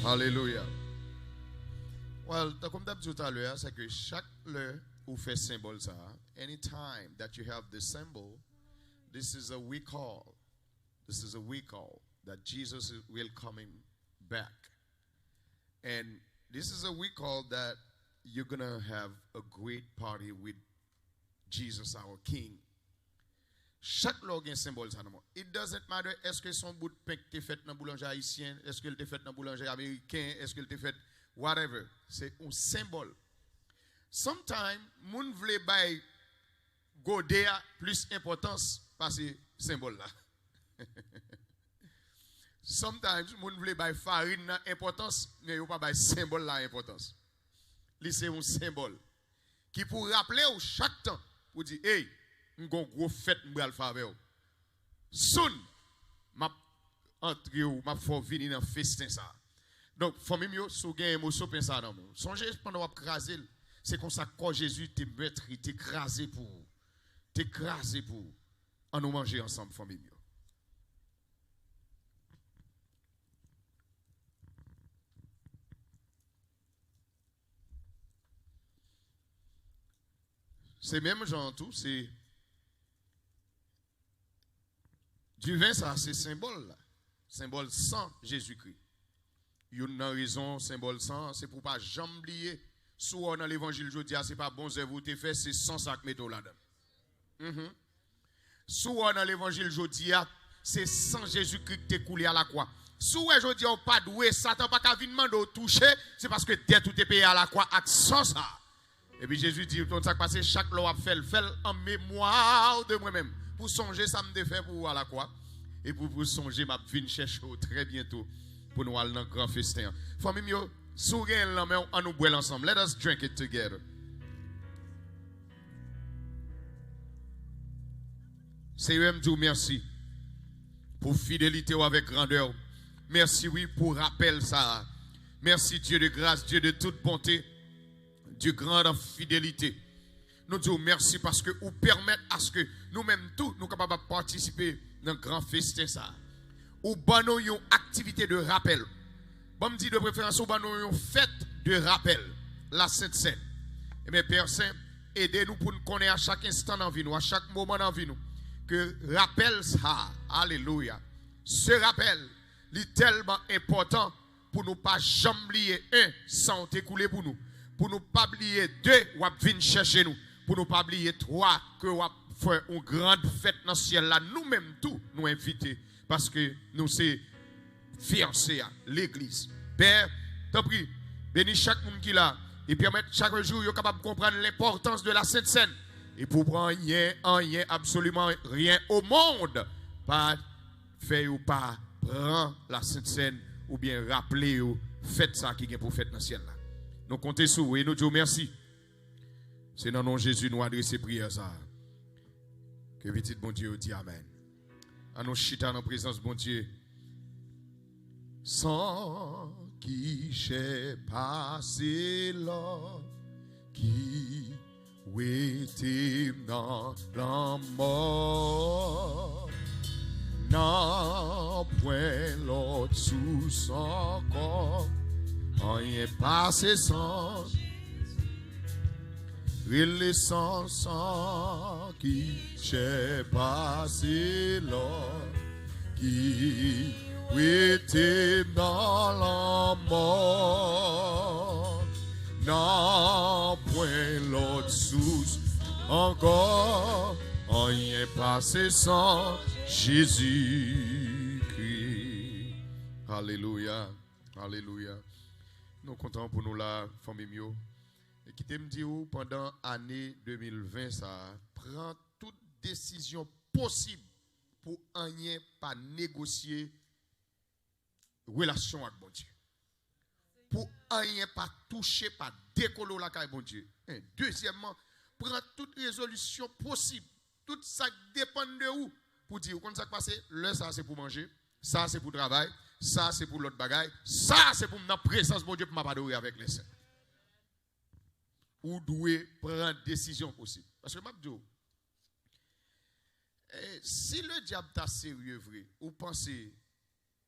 Hallelujah. Well, comme d'habitude tout à l'heure, c'est que chaque le ou fait symbole ça, anytime that you have this symbol, this is a recall. This is a recall that Jesus will coming back. And this is a recall that you're going to have a great party with Jesus, our King. Chaque log un symbole ça. It doesn't matter est-ce que son bout de pain que fait dans boulanger haïtien, est-ce qu'il te fait dans boulanger américain, est-ce qu'il te fait whatever. C'est un symbole. Sometimes moun vle bay godea plus importance parce que symbole là. Sometimes moun vle bay farine nan importance mais yo pas bay symbole là importance. Li c'est un symbole qui pour rappeler ou chaque temps pour dire hey, m'gon gros fête m'bral faveur. Soon m'a entre ou m'a faut venir dans festin ça. Donc faut même yo sou gen émotion pen ça dans moun. Songez pendant ou craser, c'est comme ça quand Jésus te mettre, t'écraser pour en nous manger ensemble famille. C'est même genre tout, c'est du vin ça c'est symbole là. Symbole sang Jésus-Christ. Une raison symbole sang, c'est pour pas jamais oublier soit dans l'évangile aujourd'hui c'est pas bon œuvre te fait c'est sans sac métaux là-dedans. Soit dans l'évangile aujourd'hui c'est sans Jésus-Christ qui t'est coulé à la croix. Soit aujourd'hui on pas doué Satan pas qu'à venir demander toucher, c'est parce que dette tout est payé à la croix avec sans ça. Et puis Jésus dit, tout ça passé, chaque loi fait en mémoire de moi-même. Pour songer, ça me fait pour à la croix. Et pour songer, m'a venir chercher très bientôt pour nous aller dans le grand festin. Famille, souriez la main, on nous boit ensemble. Let us drink it together. Seigneur, me dit merci pour fidélité ou avec grandeur. Merci, oui, pour rappel ça. Merci, Dieu de grâce, Dieu de toute bonté. Dieu grande fidélité. Nous disons merci parce que vous permettez à ce que nous-mêmes tous nous capables de participer dans le grand festin ça. Ou nous une activité de rappel. Bon me dit de préférence ou nous une fête de rappel, la Sainte Seine. Et mes Père Saint, aidez-nous pour nous connaître à chaque instant dans vie nous, à chaque moment dans vie nous que rappel ça, alléluia. Ce rappel est tellement important pour nous pas jamais oublier un sans t'écouler pour nous. Pour nous pas oublier deux, ou venir chercher nous. Pour nous pas oublier trois, que ou faire une grande fête dans le ciel là. Nous-mêmes tous nous inviter. Parce que nous c'est fiancés à l'église. Père, t'en prie, bénis chaque monde qui là. Et permettre chaque jour, est capable de comprendre l'importance de la Sainte Seine. Et pour prendre rien, absolument rien au monde. Pas faire ou pas prendre la Sainte Seine. Ou bien rappeler ou faites ça qui est pour fête dans le ciel là. Nous comptons sur vous et nous disons merci. C'est dans le nom de Jésus nous adresser prière ça. Que petit bon Dieu dit amen. À nous chita dans la présence bon Dieu. Sans qui j'ai passé là, qui était dans la mort, n'a point l'autre sous son corps. Rien passé sans relation sans qui j'ai passé là qui était dans la mort n'a point l'autre sous encore rien passé sans Jésus-Christ. Alléluia, alléluia. Nous comptons pour nous la famille mio. Et qui te me dit pendant l'année 2020 ça prend toute décision possible pour rien pas négocier relation avec bon Dieu. Pour rien pas toucher pas décoller la caille bon Dieu. Et deuxièmement, prend toute résolution possible. Tout ça dépend de où pour dire quand ça passe, là ça c'est pour manger, ça c'est pour travail. Ça, c'est pour l'autre bagaille. Ça, c'est pour ma présence, mon Dieu, pour m'adorer avec les saints. Ou doit prendre décision possible. Parce que, si le diable t'a sérieux vrai, ou pensez,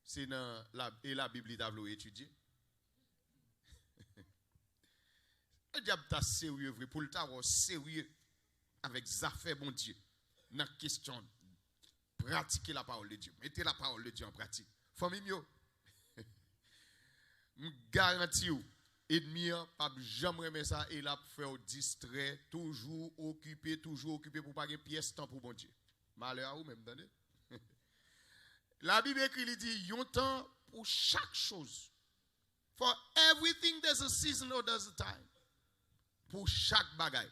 c'est dans la Bible t'a étudié, le diable t'a sérieux vrai pour le t'avoir sérieux avec les affaires bon Dieu. Dans la question pratiquer la parole de Dieu. Mettez la parole de Dieu en pratique. Famille mio. Je garantis vous ennemi pas jamais remettre ça et la faire distrait, toujours occupé pour pas gagner pièce temps pour bon Dieu. Malheur à vous même attendez. La Bible écrit il dit yon temps pour chaque chose. For everything there's a season or there's a time. Pour chaque bagaille.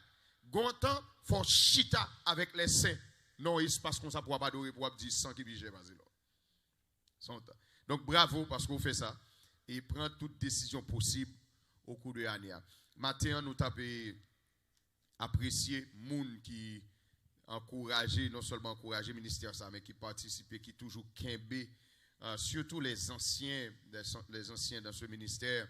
Gon temps faut chita avec les saints. Non, il se passe comme ça pour pas adorer pour dire sans qui bige vas-y là. Donc bravo parce qu'on fait ça et prend toute décision possible au cours de l'année. Matin nous tapé apprécier moun qui encourager non seulement encourager le ministère ça mais qui participe qui toujours kembe surtout les anciens dans ce ministère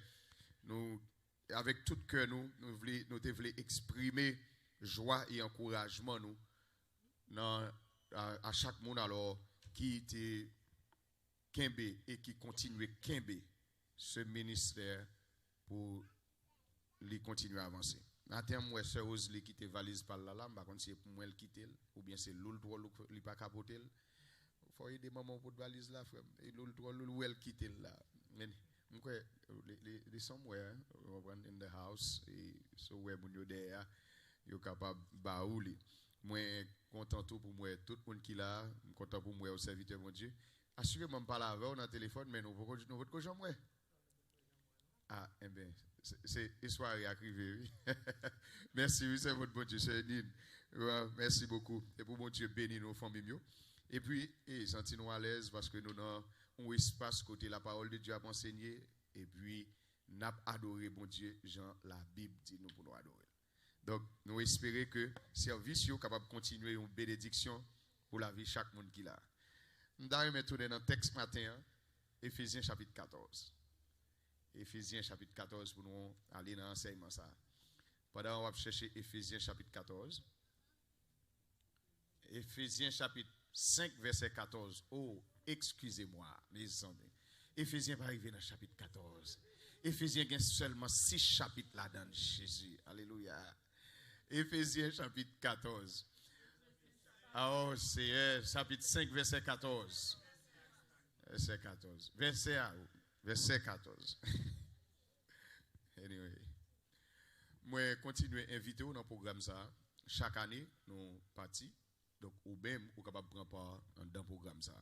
nous avec tout cœur nous voulons exprimer joie et encouragement nous à chaque monde alors qui était kembe et qui continue kembe ce ministère pour lui continuer à avancer. Matin moi sœur Rosely qui te valise par là par contre c'est pour moi elle quitter ou bien c'est l'oul trop lui pas capoter. Faut aider maman pour valise là frère et l'oul trop l'oul elle quitter là. Mais les somewhere in the house et so where when you there you capable baouli. Moi content tout pour moi tout le monde qui là content pour moi au serviteur mon Dieu. Assurément pas là avec dans téléphone mais nous votre chambre. Ah eh bien c'est histoire arrivée. Merci, oui, c'est votre bon Dieu, c'est Edine. Merci beaucoup. Et pour mon Dieu bénir nos familles. Et puis, sentez-nous à l'aise parce que nous avons un espace côté la parole de Dieu à enseigner. Et puis, nous avons adoré mon Dieu, Jean, la Bible dit nous pour nous adorer. Donc, nous espérons que le service est capable de continuer une bénédiction pour la vie de chaque monde qui l'a. Nous allons maintenant dans le texte matin, Éphésiens chapitre 14. Éphésiens chapitre 14 pour nous aller dans l'enseignement ça. Pendant on va chercher Éphésiens chapitre 14. Éphésiens chapitre 5 verset 14. Oh, excusez-moi mes amis. Éphésiens va arriver dans chapitre 14. Éphésiens a seulement 6 chapitres là-dedans Jésus. Alléluia. Éphésiens chapitre 14. Oh, c'est chapitre 5 verset 14. Verset 14. Verset 14. Anyway. Moi, continuer à inviter dans le programme ça. Chaque année, nous partons. Donc, ou même, nous sommes capables de prendre part dans le programme ça.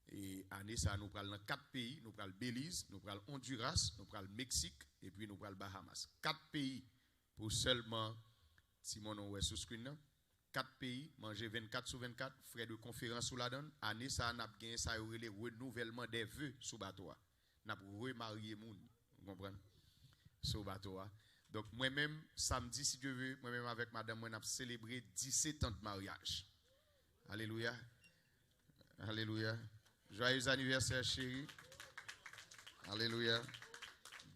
Et année ça, nous prenons dans 4 pays. Nous prenons Belize, nous prenons Honduras, nous prenons Mexique et puis nous prenons Bahamas. 4 pays pour seulement, si mon nom est sous screen, 4 pays, manger 24 sur 24, frais de conférence sous la donne. Année ça, nous avons gagné ça, le renouvellement des vœux sous bateau. Nous avons remarié moun, vous comprenez? Sur bateau. Donc moi-même samedi si Dieu veut, moi-même avec madame moi n'a célébré 17 ans de mariage. Alléluia. Alléluia. Joyeux anniversaire chérie. Alléluia.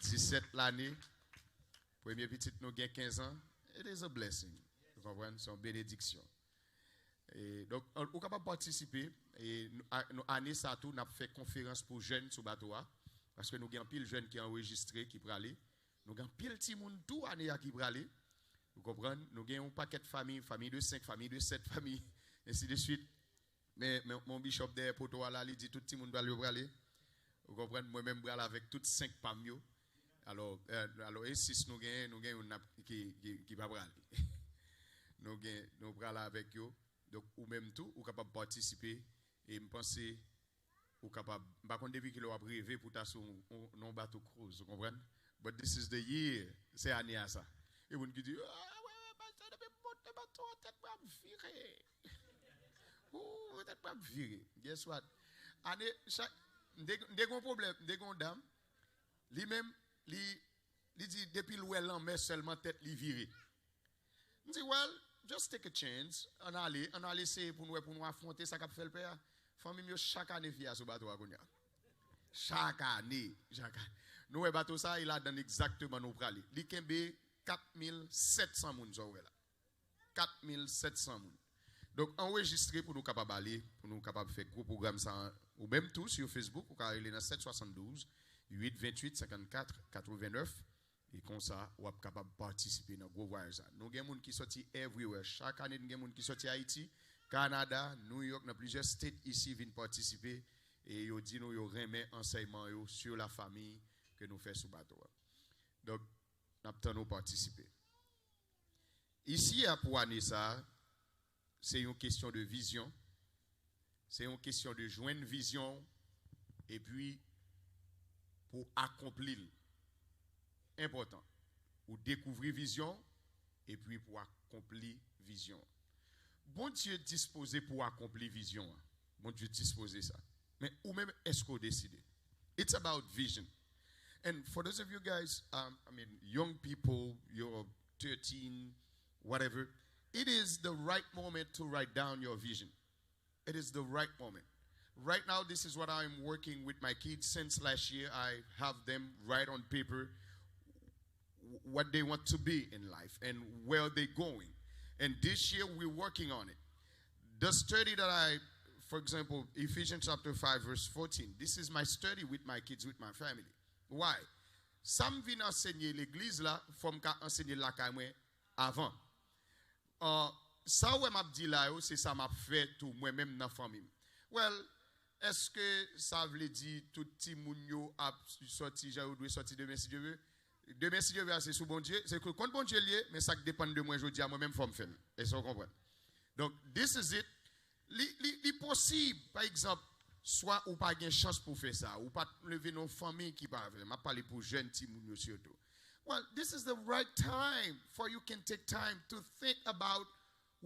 17 l'année. Premier petit nous gagne 15 ans. It is a blessing. Vous comprenez? C'est une bénédiction. Et donc on est capable de participer et nous année ça tout n'a fait conférence pour jeunes sur bateau parce que nous avons pile jeunes qui enregistré qui pour aller. Nous avons pile petit monde tout année qui pour aller. Vous comprenez? Nous avons un paquet de familles de 5, famille de 7 familles ainsi de suite. Mais mon bishop derrière pour toi là, il dit tout le monde doit aller. Vous comprenez? Moi-même je avec toutes 5 familles. Alors et 6 nous avons qui va aller. Nous allons avec eux. Donc ou même tout ou capable de participer et me penser ou capable pas contre depuis qu'il a rêvé pour ta sur non bateau cruise, vous comprenez? But this is the year, c'est année à ça. Et vous qui dit ah ouais ça depuis monter bateau tête pas virer. Oh, tête pas virer. Guess what? Année chaque des problème, des dame, lui même lui dit depuis l'ouel mais seulement tête li virer. On dit well just take a chance. On allait essayer pour nous affronter ça qu'a fait le père. Famille chaque année via ce bateau à Gonia. Chaque année. Nous bateau ça il a donné exactement nous praler. Li kembe 4700 moun zo là. 4700 moun. Donc enregistré pour nous capable aller, pour nous capable faire gros programme ça ou même tout sur Facebook ou car il est dans 772 828 54 89 Et comme ça, on est capable de participer dans le gros voyage. Nous avons des gens qui sortent everywhere. Chaque année, nous avons des gens qui sortent Haïti, Canada, New York, dans plusieurs États ici viennent participer. Et ils disent nous remet enseignement sur la famille que nous faisons sur le bateau. Donc, nous avons participer. Ici, à Pouanessa, c'est une question de vision. C'est une question de joindre une vision et puis pour accomplir. Important. Ou découvrir vision et puis pour accomplir vision. Bon Dieu disposé pour accomplir vision. Bon Dieu disposé ça. Mais ou même est-ce qu'on décide? It's about vision. And for those of you guys, young people, you're 13, whatever, it is the right moment to write down your vision. It is the right moment. Right now, this is what I'm working with my kids since last year. I have them write on paper what they want to be in life and where they're going. And this year, we're working on it. The study that for example, Ephesians chapter 5, verse 14, this is my study with my kids, with my family. Why? Sam vin enseigner l'église là, faut m'ka enseigner la kamwe avant. Ça ouais m'a dit là, c'est ça m'a fait tout moi-même dans famille. Well, est-ce que ça veut dire tout petit moun yo a sorti, j'ai doit sortir demain si Dieu veut? Demain si Dieu veut, c'est sous bon Dieu, c'est que quand bon Dieu lié, mais ça dépend de moi aujourd'hui, moi-même faut me faire. Est-ce que vous comprenez? Donc, this is it. Li possible, par exemple, soit ou pas gain chance pour faire ça, ou pas lever nos familles qui parlent. Je parle pour jeunes petits moun surtout. Well, this is the right time for you can take time to think about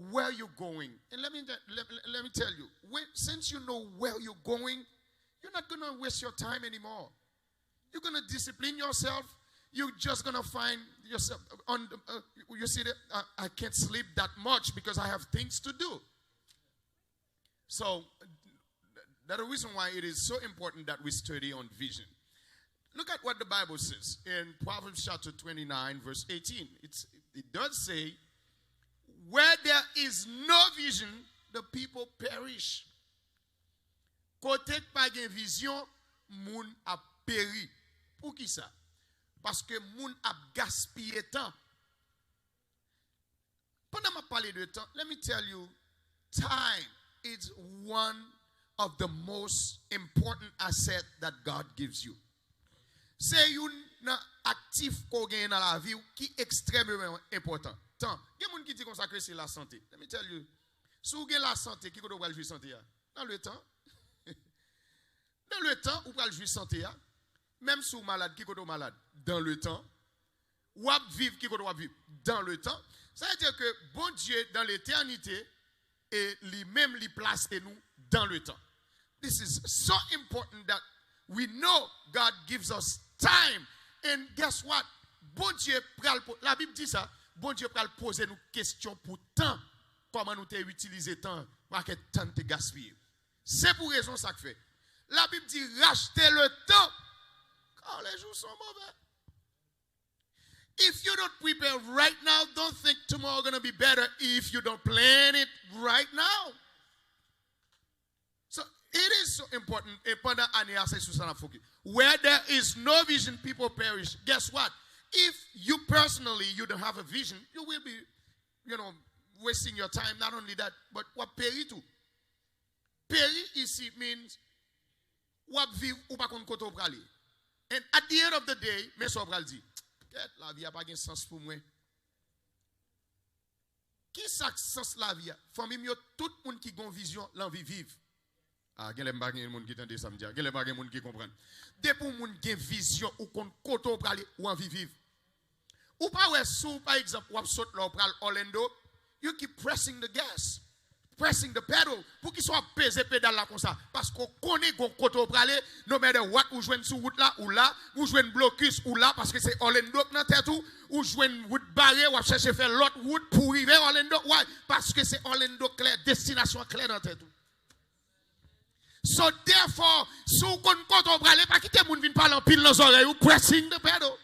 where you're going. And let me tell you, since you know where you're going, you're not going to waste your time anymore. You're going to discipline yourself. You're just going to find yourself on you see that I can't sleep that much because I have things to do. So that's the reason why it is so important that we study on vision. Look at what the Bible says in Proverbs chapter 29, verse 18. It does say, where there is no vision, the people perish. Côté pas de vision, moun a péri. Pour qui ça? Parce que moun a gaspillé temps. Pendant que je parle de temps, let me tell you, time is one of the most important assets that God gives you. C'est un actif qu'on gagne dans la vie qui est extrêmement important. Temps. Il y a des gens qui disent que c'est la santé. Let me tell you. Si vous avez la santé, qui doit jouir santé? Dans le temps. Dans le temps, vous pouvez jouir santé. Même si vous êtes malade, qui doit malade? Dans le temps. Ou vivre, qui doit vivre? Dans le temps. Ça veut dire que bon Dieu, dans l'éternité, et lui-même lui place nous dans le temps. This is so important that we know God gives us time. And guess what? Bon Dieu, la Bible dit ça, bon Dieu va poser nous questions pour temps. Comment nous t'avons utilisé temps, pour que temps te gaspillé. C'est pour raison ça que fait. La Bible dit rachetez le temps quand les jours sont mauvais. If you don't prepare right now, don't think tomorrow going to be better if you don't plan it right now. So it is so important. Where there is no vision, people perish. Guess what? If you personally, you don't have a vision, you will be, wasting your time. Not only that, but what peri too. Peri ici means what viv ou pa kon koto prali. And at the end of the day, mais so pral di, la vie a pas gen sens pour moi. Qui ça sens la vie? Famille yo tout monde qui gon vision, l'envie vivre. Ah, gen lem bagay moun ki tande samedi, gen lem bagay moun ki comprendre. De pour moun gen vision ou kon koto prali ou envie vivre. Ou pas ouais sou par exemple, ou saute là pral Orlando, you keep pressing the gas. Pressing the pedal pour qu'il soit pesé pédale là comme ça parce qu'on connaît qu'on côté praler no matter what ou joindre sur route là ou joindre blocus ou là parce que c'est Orlando dans tête ou joindre route barrée ou chercher faire l'autre route pour arriver Orlando ouais parce que c'est Orlando clair destination claire dans tête. So therefore sous qu'on côté praler pas quitter moun vinn parler en pile dans oreille ou pressing the pedal.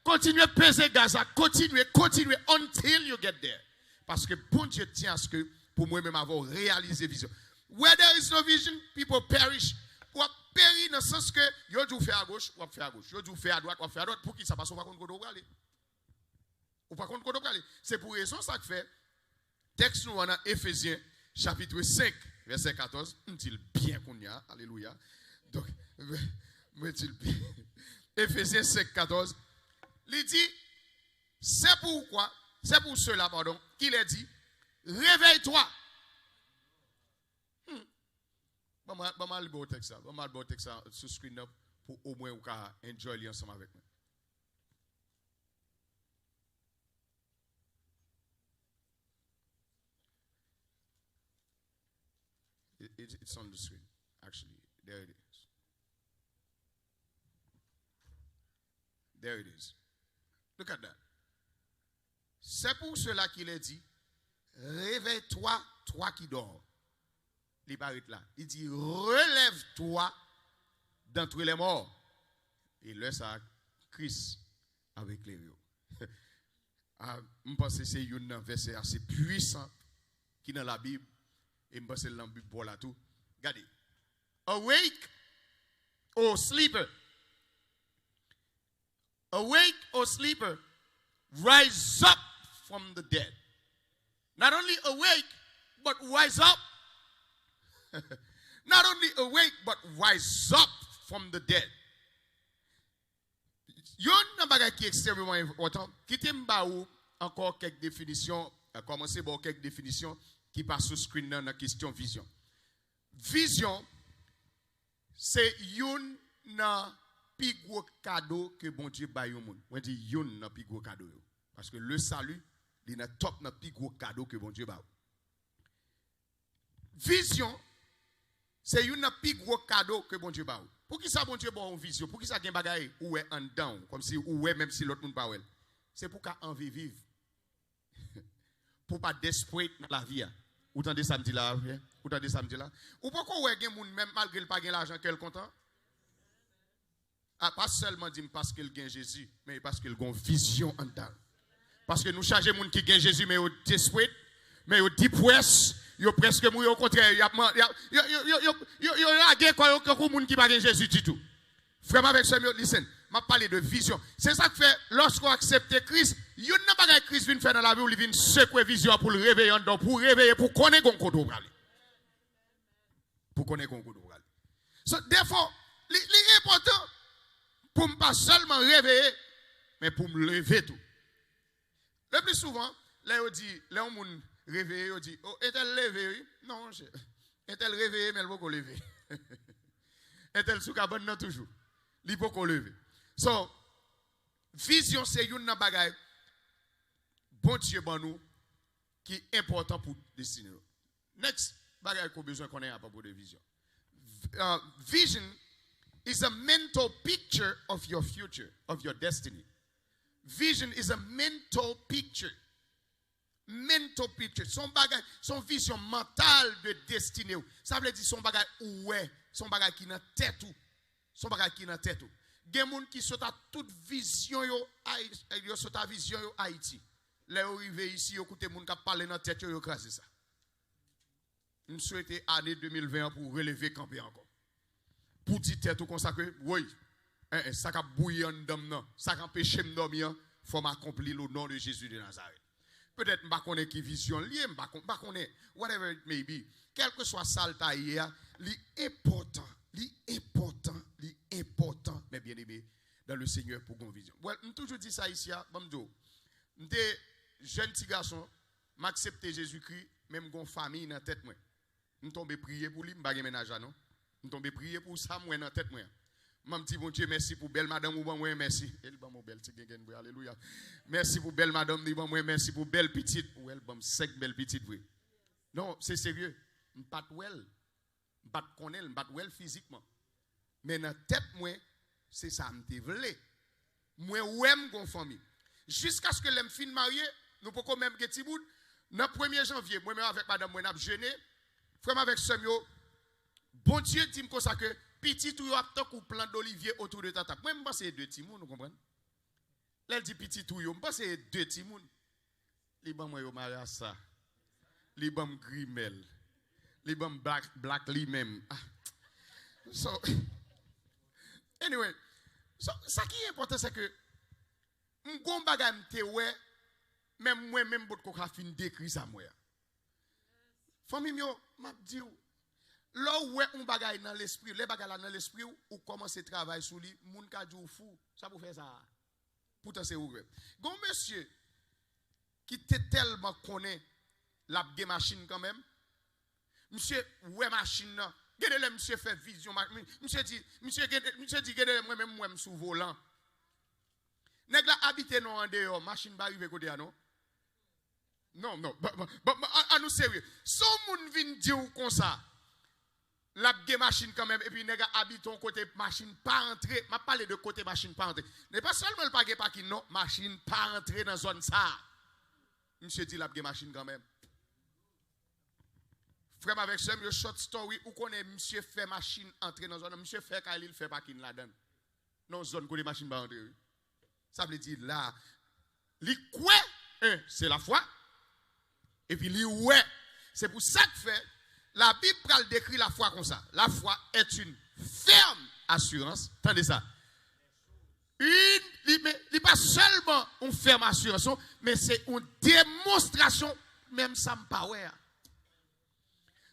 Continuez peser gaz, continuez until you get there parce que bon Dieu tient à ce que pour moi-même avoir réalisé vision. Where there is no vision, people perish. péri dans le sens que yo dou fait à gauche, ou fait à gauche. Yo dou fait à droite, ou fait à droite pour qui ça passe pas contre côté aller. Ou pas contre côté aller. C'est pour raison ça que fait texte nous en Éphésiens chapitre 5 verset 14, dit bien qu'on y a, alléluia. Donc me dit bien. Éphésiens 5 14, il dit c'est pourquoi, c'est pour cela pardon, qu'il a dit réveille-toi. Bon mal beau texte ça, bon mal beau texte ça sur screen up pour au moins ou ka enjoy ensemble avec moi. It's on the screen, actually. There it is. There it is. Look at that. C'est pour cela qu'il a dit, réveille-toi, toi qui dors. Il paraît là. Il dit, relève-toi d'entre les morts. Et là, ça, Christ avec les vieux. Je pense que c'est un verset assez puissant qui est dans la Bible. Et je pense que c'est dans la Bible pour la tout. Regardez. Awake, O sleeper. Awake, O sleeper. Rise up from the dead. Not only awake, but rise up. Not only awake, but rise up from the dead. Yon nan bagay qui est extrêmement important. Quittez m'baou encore quelques définitions. Commencez par quelques définitions qui passent sur screen dans la question vision. Vision, c'est yon nan pi gros cadeau que bon Dieu baille au monde. On dit yon nan pi gros cadeau. Parce que le salut, il est dans top nan pi gros cadeau que bon Dieu baille. Vision, c'est un plus gros cadeau que bon Dieu baille. Pour qui ça bon Dieu baille une vision? Pour qui ça gen bagaille ou est en dedans comme si ou est même si l'autre monde pas ouais. C'est pour qu'a envie vivre. Pour pas d'esprit dans la vie. Ou tendez samedi là, ou tendez samedi là. Ou pourquoi ouais gen moun même malgré le pas gen l'argent qu'elle content? Ah, pas seulement dit parce qu'il gagne Jésus, mais parce qu'il a une vision en dedans. Parce que nous chargeons moun qui gagne Jésus mais au desperate, mais au depressed. Yo presque mou au contraire yo lagué quoi ko moun qui pas gen Jésus du tout. Vraiment avec ça listen, m'a parlé de vision. C'est ça que fait lorsqu'on accepte Christ, yo n'a pas Christ vient faire dans la vie ou il vient secouer vision pour le réveiller en dedans, pour réveiller pour connaître gon kodo braler. Pour connaître gon kodo braler. So therefore, l'important pour me pas seulement réveiller mais pour me lever tout. Le plus souvent, là on dit là on moun réveillé, on dit, oh, est-elle levé? Non, est-elle réveillée, mais elle ne peut pas lever. Est-elle sous cabane? Non, toujours. Elle ne peut pas lever. So, vision, c'est une bagaille, bon Dieu, bon nous, qui est important pour destiner. Next, bagaille qu'on a besoin qu'on ait à propos de vision. Vision is a mental picture of your future, of your destiny. Vision is a mental picture. Mental picture, son vision mentale de destinée. Ça veut dire son bagage ouais, son bagage qui dans tête ou, son bagage qui dans tête ou. Gen moun qui sont à toute vision yo sont à vision yo Haïti. Là arrivé ici yo écouter moun qui parler dans tête yo craser ça. Nous souhaitons année 2020 pour relever camper encore. Pour dire tête ou consacrer, oui. Ça ka bouillir en dame non, ça ka empêcher me dormir, faut m'accomplir le nom de Jésus de Nazareth. Peut-être je ne connais pas qui vision liée, je ne connais whatever it may be. Quel que soit ça le taille, l'important, mais bien aimé, dans le Seigneur pour une vision. Well, je toujours dit ça ici, je suis jeune petit garçon, m'accepter Jésus-Christ, même une famille dans la tête. Je tombe prier pour lui, je ne vais pas ménage, non? Je tombe prier pour ça, moi dans la tête. Mam ti bon Dieu, merci pour belle madame ou bon moi merci. Elle ba mon belle ti gen alléluia. Merci pour belle madame, di bon moi merci pour belle petite. Ou elle bam 5 belle petite oui. Non, c'est sérieux. M'pas well. M'pas connaît, m'pas well physiquement. Mais dans tête moi, c'est ça m'te vle. Moi ouem gon famille. Jusqu'à ce que l'aime fin marié, nous pouvons même get ti bout. Dans 1er janvier, moi même avec madame moi n'a jeûné. Frère avec Samuel. Bon Dieu dit me ça que petit tout a tant coup plan d'olivier autour de tata. Moi, je pense que c'est 2 timouns, vous comprenez? Là, elle dit petit tout, je pense que c'est 2 timouns. Les bons, moi, je ça. Les bons grimel. Les bons black lui-même. Ah. So, Anyway, ça qui est important, c'est que m'gon bagay m'te ouais, même moi, même bot ko ka fin décrit ça moi. Famille yo, m'a dit là où on bagay dans l'esprit, les bagay là dans l'esprit ou commencer travail sur lui, moun ka djou fou, ça pour faire ça. Pourtant c'est ouvert. Gon monsieur qui était tellement connaît la machine quand même. Monsieur ouais machine là. Gade le monsieur fait vision, monsieur dit gade moi même moi sous volant. Nèg la habiter non en dehors, machine ba arriver côté non. Non, à nous sérieux. Son moun vinn dire comme ça. La machine quand même et puis nèg habite ton côté machine pas entrer, m'a parlé de côté machine pas entrer. N'est pas seulement le pas parking non, machine pas entrer dans zone ça. Monsieur dit la machine quand même. Frère avec ça, une short story où connaît monsieur fait machine entrer dans zone, monsieur fait quand il fait parking là-dedans. Dans zone côté machine pas entrer. Ça veut dire là, li quoi c'est la foi. Et puis li ouais, c'est pour ça que fait la Bible pral décrit la foi comme ça. La foi est une ferme assurance. Attendez ça. Il pas seulement une ferme assurance, mais c'est une démonstration même ça me pas ouais.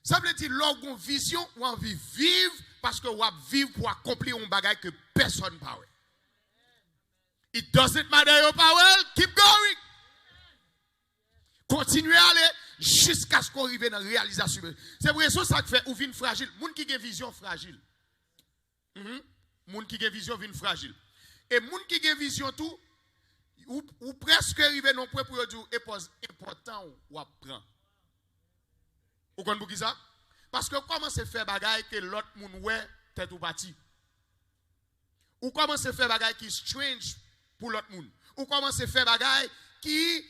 Ça veut dire lorsqu'on vision ou envie vivre parce que on vivre pour accomplir un bagage que personne pas ouais. It doesn't matter your power, keep going. Continuez à aller jusqu'à ce qu'on arrive dans la réalisation. C'est pour ça que fait ou vient fragile. Moun qui a vision fragile. Moun qui a vision vient fragile. Et moun qui a vision tout ou presque arrivé non point pour dire important ou apprend. Vous comprenez ça? Parce que comment se fait bagaille que l'autre moun ouais tête ou parti. Ou comment se fait bagaille qui strange pour l'autre moun. Ou comment se fait bagaille qui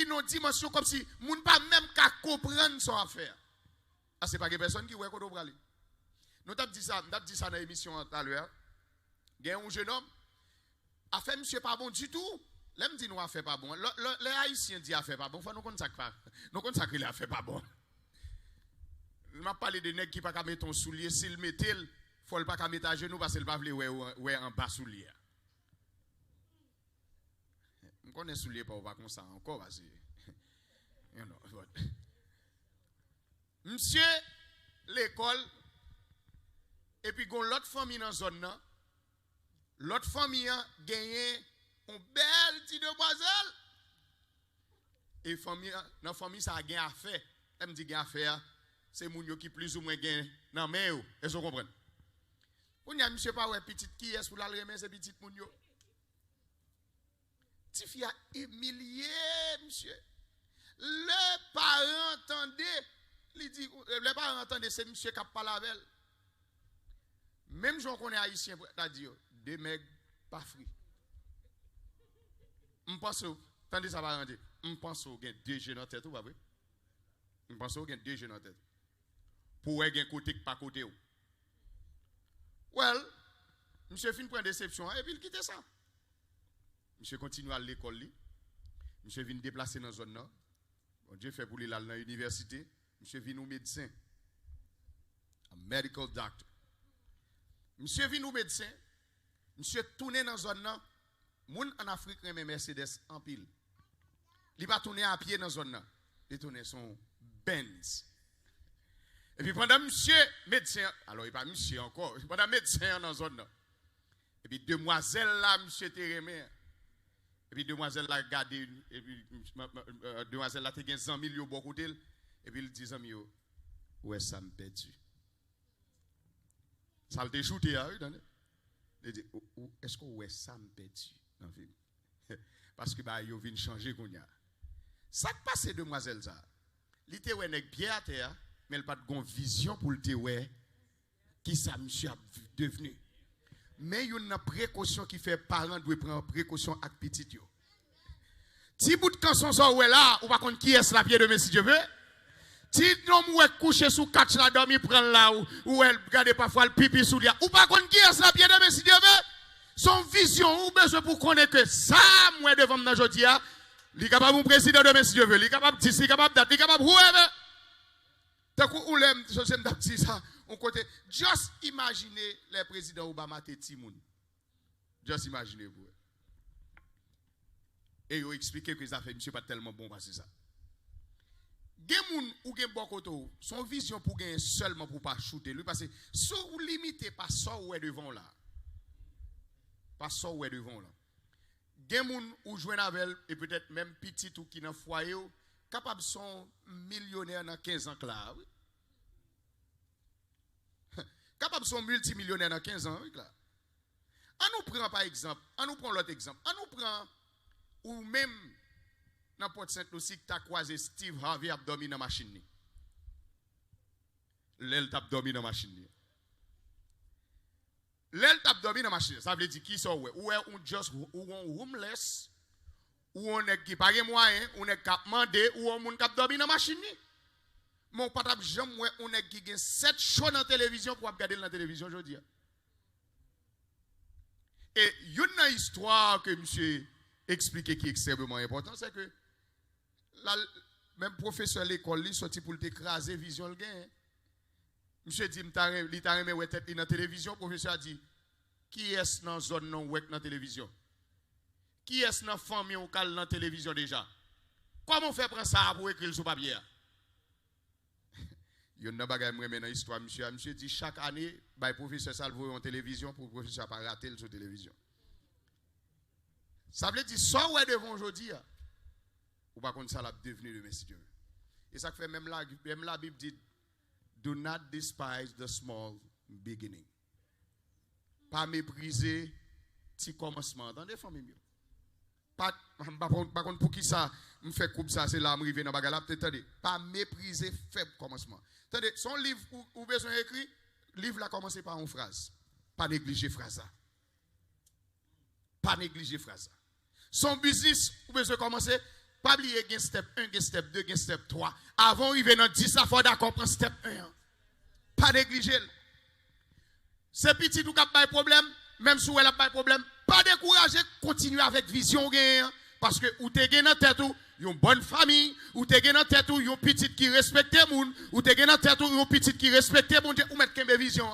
nos dimensions comme si moun pas même qu'à comprendre son affaire. Ah c'est pas que personne qui ouais qu'on doit aller. Nous t'as dit ça dans l'émission tout à l'heure. Il y a un jeune homme a fait monsieur pas bon du tout. L'aime dit nous a fait pas bon. Les haïtiens dit a fait pas bon. Faut nous consacrer pas. Nous consacrer il a fait pas bon. Je m'a parlé de nèg qui pas ka mettre ton soulier s'il mettait faut le pas ka mettre à genoux parce qu'il pas vle ouais en bas soulier. On connaît soulier pas ou pas comme ça encore vas-y. Monsieur l'école et puis gon l'autre famille dans zone là. L'autre famille a gagné une belle petite demoiselle. Et famille dans famille ça a gagné affaire. Elle me dit gagné affaire. C'est moun yo qui plus ou moins gagne nan men yo. Est-ce que vous comprenez? On y a monsieur pas ouais petite qui est pour la remettre c'est petite moun yo. Ti fi a humilié monsieur. Le parent entendait, il dit le parent entendait c'est monsieur qui parle avec elle. Même gens qu'on est haïtien t'a dit deux mecs pas free. On pense tandis ça va rendre. On pense au gain deux jeunes en tête ou pas vrai? On pense au gain deux jeunes en tête. Pour un côté pas côté. Well, monsieur fin prend déception et puis il quitte ça. Monsieur continue à l'école li. Monsieur vient déplacer dans zone là. Bon Dieu fait pour lui là dans l'université, monsieur vient au médecin. A medical doctor. Monsieur vient au médecin. Monsieur tourne dans zone là. Moun en Afrique aime Mercedes en pile. Il pas tourner à pied dans zone là. Il tourne son Benz. Et puis pendant monsieur médecin, alors il pas monsieur encore, pendant médecin dans zone là. Et puis demoiselle là monsieur Térémé. Et puis demoiselle là gardé et puis demoiselle là te gagne 100 000 yo bon côté et puis il dit amis yo ouais ça me perdu. Ça le shooté hein, il dit est-ce que ouais ça me perdu dans film. Parce que bah yo vinn changer konya. Ça qui passe demoiselle ça. Li te ouais nèg pied à terre mais elle pas de vision pour le te ouais qui ça monsieur a devenu. Mais il y a une précaution qui fait parents doivent prendre précaution avec petit yo. Si bout de canson ça ouais là, ou pas contre qui est la pied de si Dieu veut. Si non ouais coucher sous catch la dormi prendre là ou elle regarder parfois le pipi sous dia, ou pas contre qui est la pied de si Dieu veut. Son vision ou besoin pour connaître que ça moi devant dans jodi a, il capable un président de si Dieu veut, il capable dire, il capable date, il capable whoever. Tant qu'on l'aime, je sais me dire ça. on côté just imaginez les présidents Obama te Timoun. Just imaginez vous. Et ils ont expliqué que ça fait monsieur pas tellement bon parce que ça. Gen moun ou gen bokoto, son vision pour gagner seulement pour pas shooter lui parce que si vous limitez pas ça ou est devant là. Pas ça ou est devant là. Gen moun ou jouen avec et peut-être même petit ou qui dans foyer capable son millionnaire dans 15 ans là. Oui. Capable son multimillionnaire dans 15 ans oui là. On nous prend par exemple, on nous prend l'autre exemple. On nous prend ou même dans Port Saint-Lucie tu as croisé Steve Harvey a dormi dans machine. L'elle t'a dormi dans machine. L'elle t'a dormi dans machine. Ça veut dire qui sont ou on just ou on homeless ou on est qui pas moyen, on est cap mandé ou on moun cap dormi dans machine. Mon patap jamais on est qui gagne 7 shows dans télévision pour regarder la télévision aujourd'hui. Et une histoire que monsieur expliqué qui est extrêmement important, c'est que même professeur de l'école, il sorti pour t'écraser vision le gain. Monsieur dit, il t'a remis ouais tête dans la télévision, professeur a dit, qui est dans la zone non ouais dans la télévision? Qui est dans la famille ou dans la télévision déjà? Comment on fait prendre ça pour écrire sur papier? Il y a une bagaille dans l'histoire, monsieur dit, chaque année, le professeur salvo en télévision pour le professeur pas rater sur télévision. Ça veut dire, ça ouais devant aujourd'hui, ou pas contre ça l'a devenu le Messie Dieu. Et ça fait même la Bible dit, do not despise the small beginning. Pas mépriser petit commencement dans des familles. Pas contre pour qui ça me fait coupe ça c'est là me river dans bagarre là attendez pas mépriser faible commencement. Attendez son livre ou besoin écrit livre là commencer par une phrase. Pas négliger phrase ça. Pas négliger phrase ça. Son business ou besoin commencer pas oublier gain step 1, gain step 2, gain step 3. Avant arriver dans 10 ça faut d'accord prendre step 1. Pas négliger. C'est petit tout cap pas problème, même si elle a pas problème, pas décourager, continuer avec vision gain parce que ou te gain dans tête ou une bonne famille, ou te gain dans tête ou une petite qui respecte moun, ou te gain dans tête ou une petite qui respecte bon Dieu ou mettre kembe vision.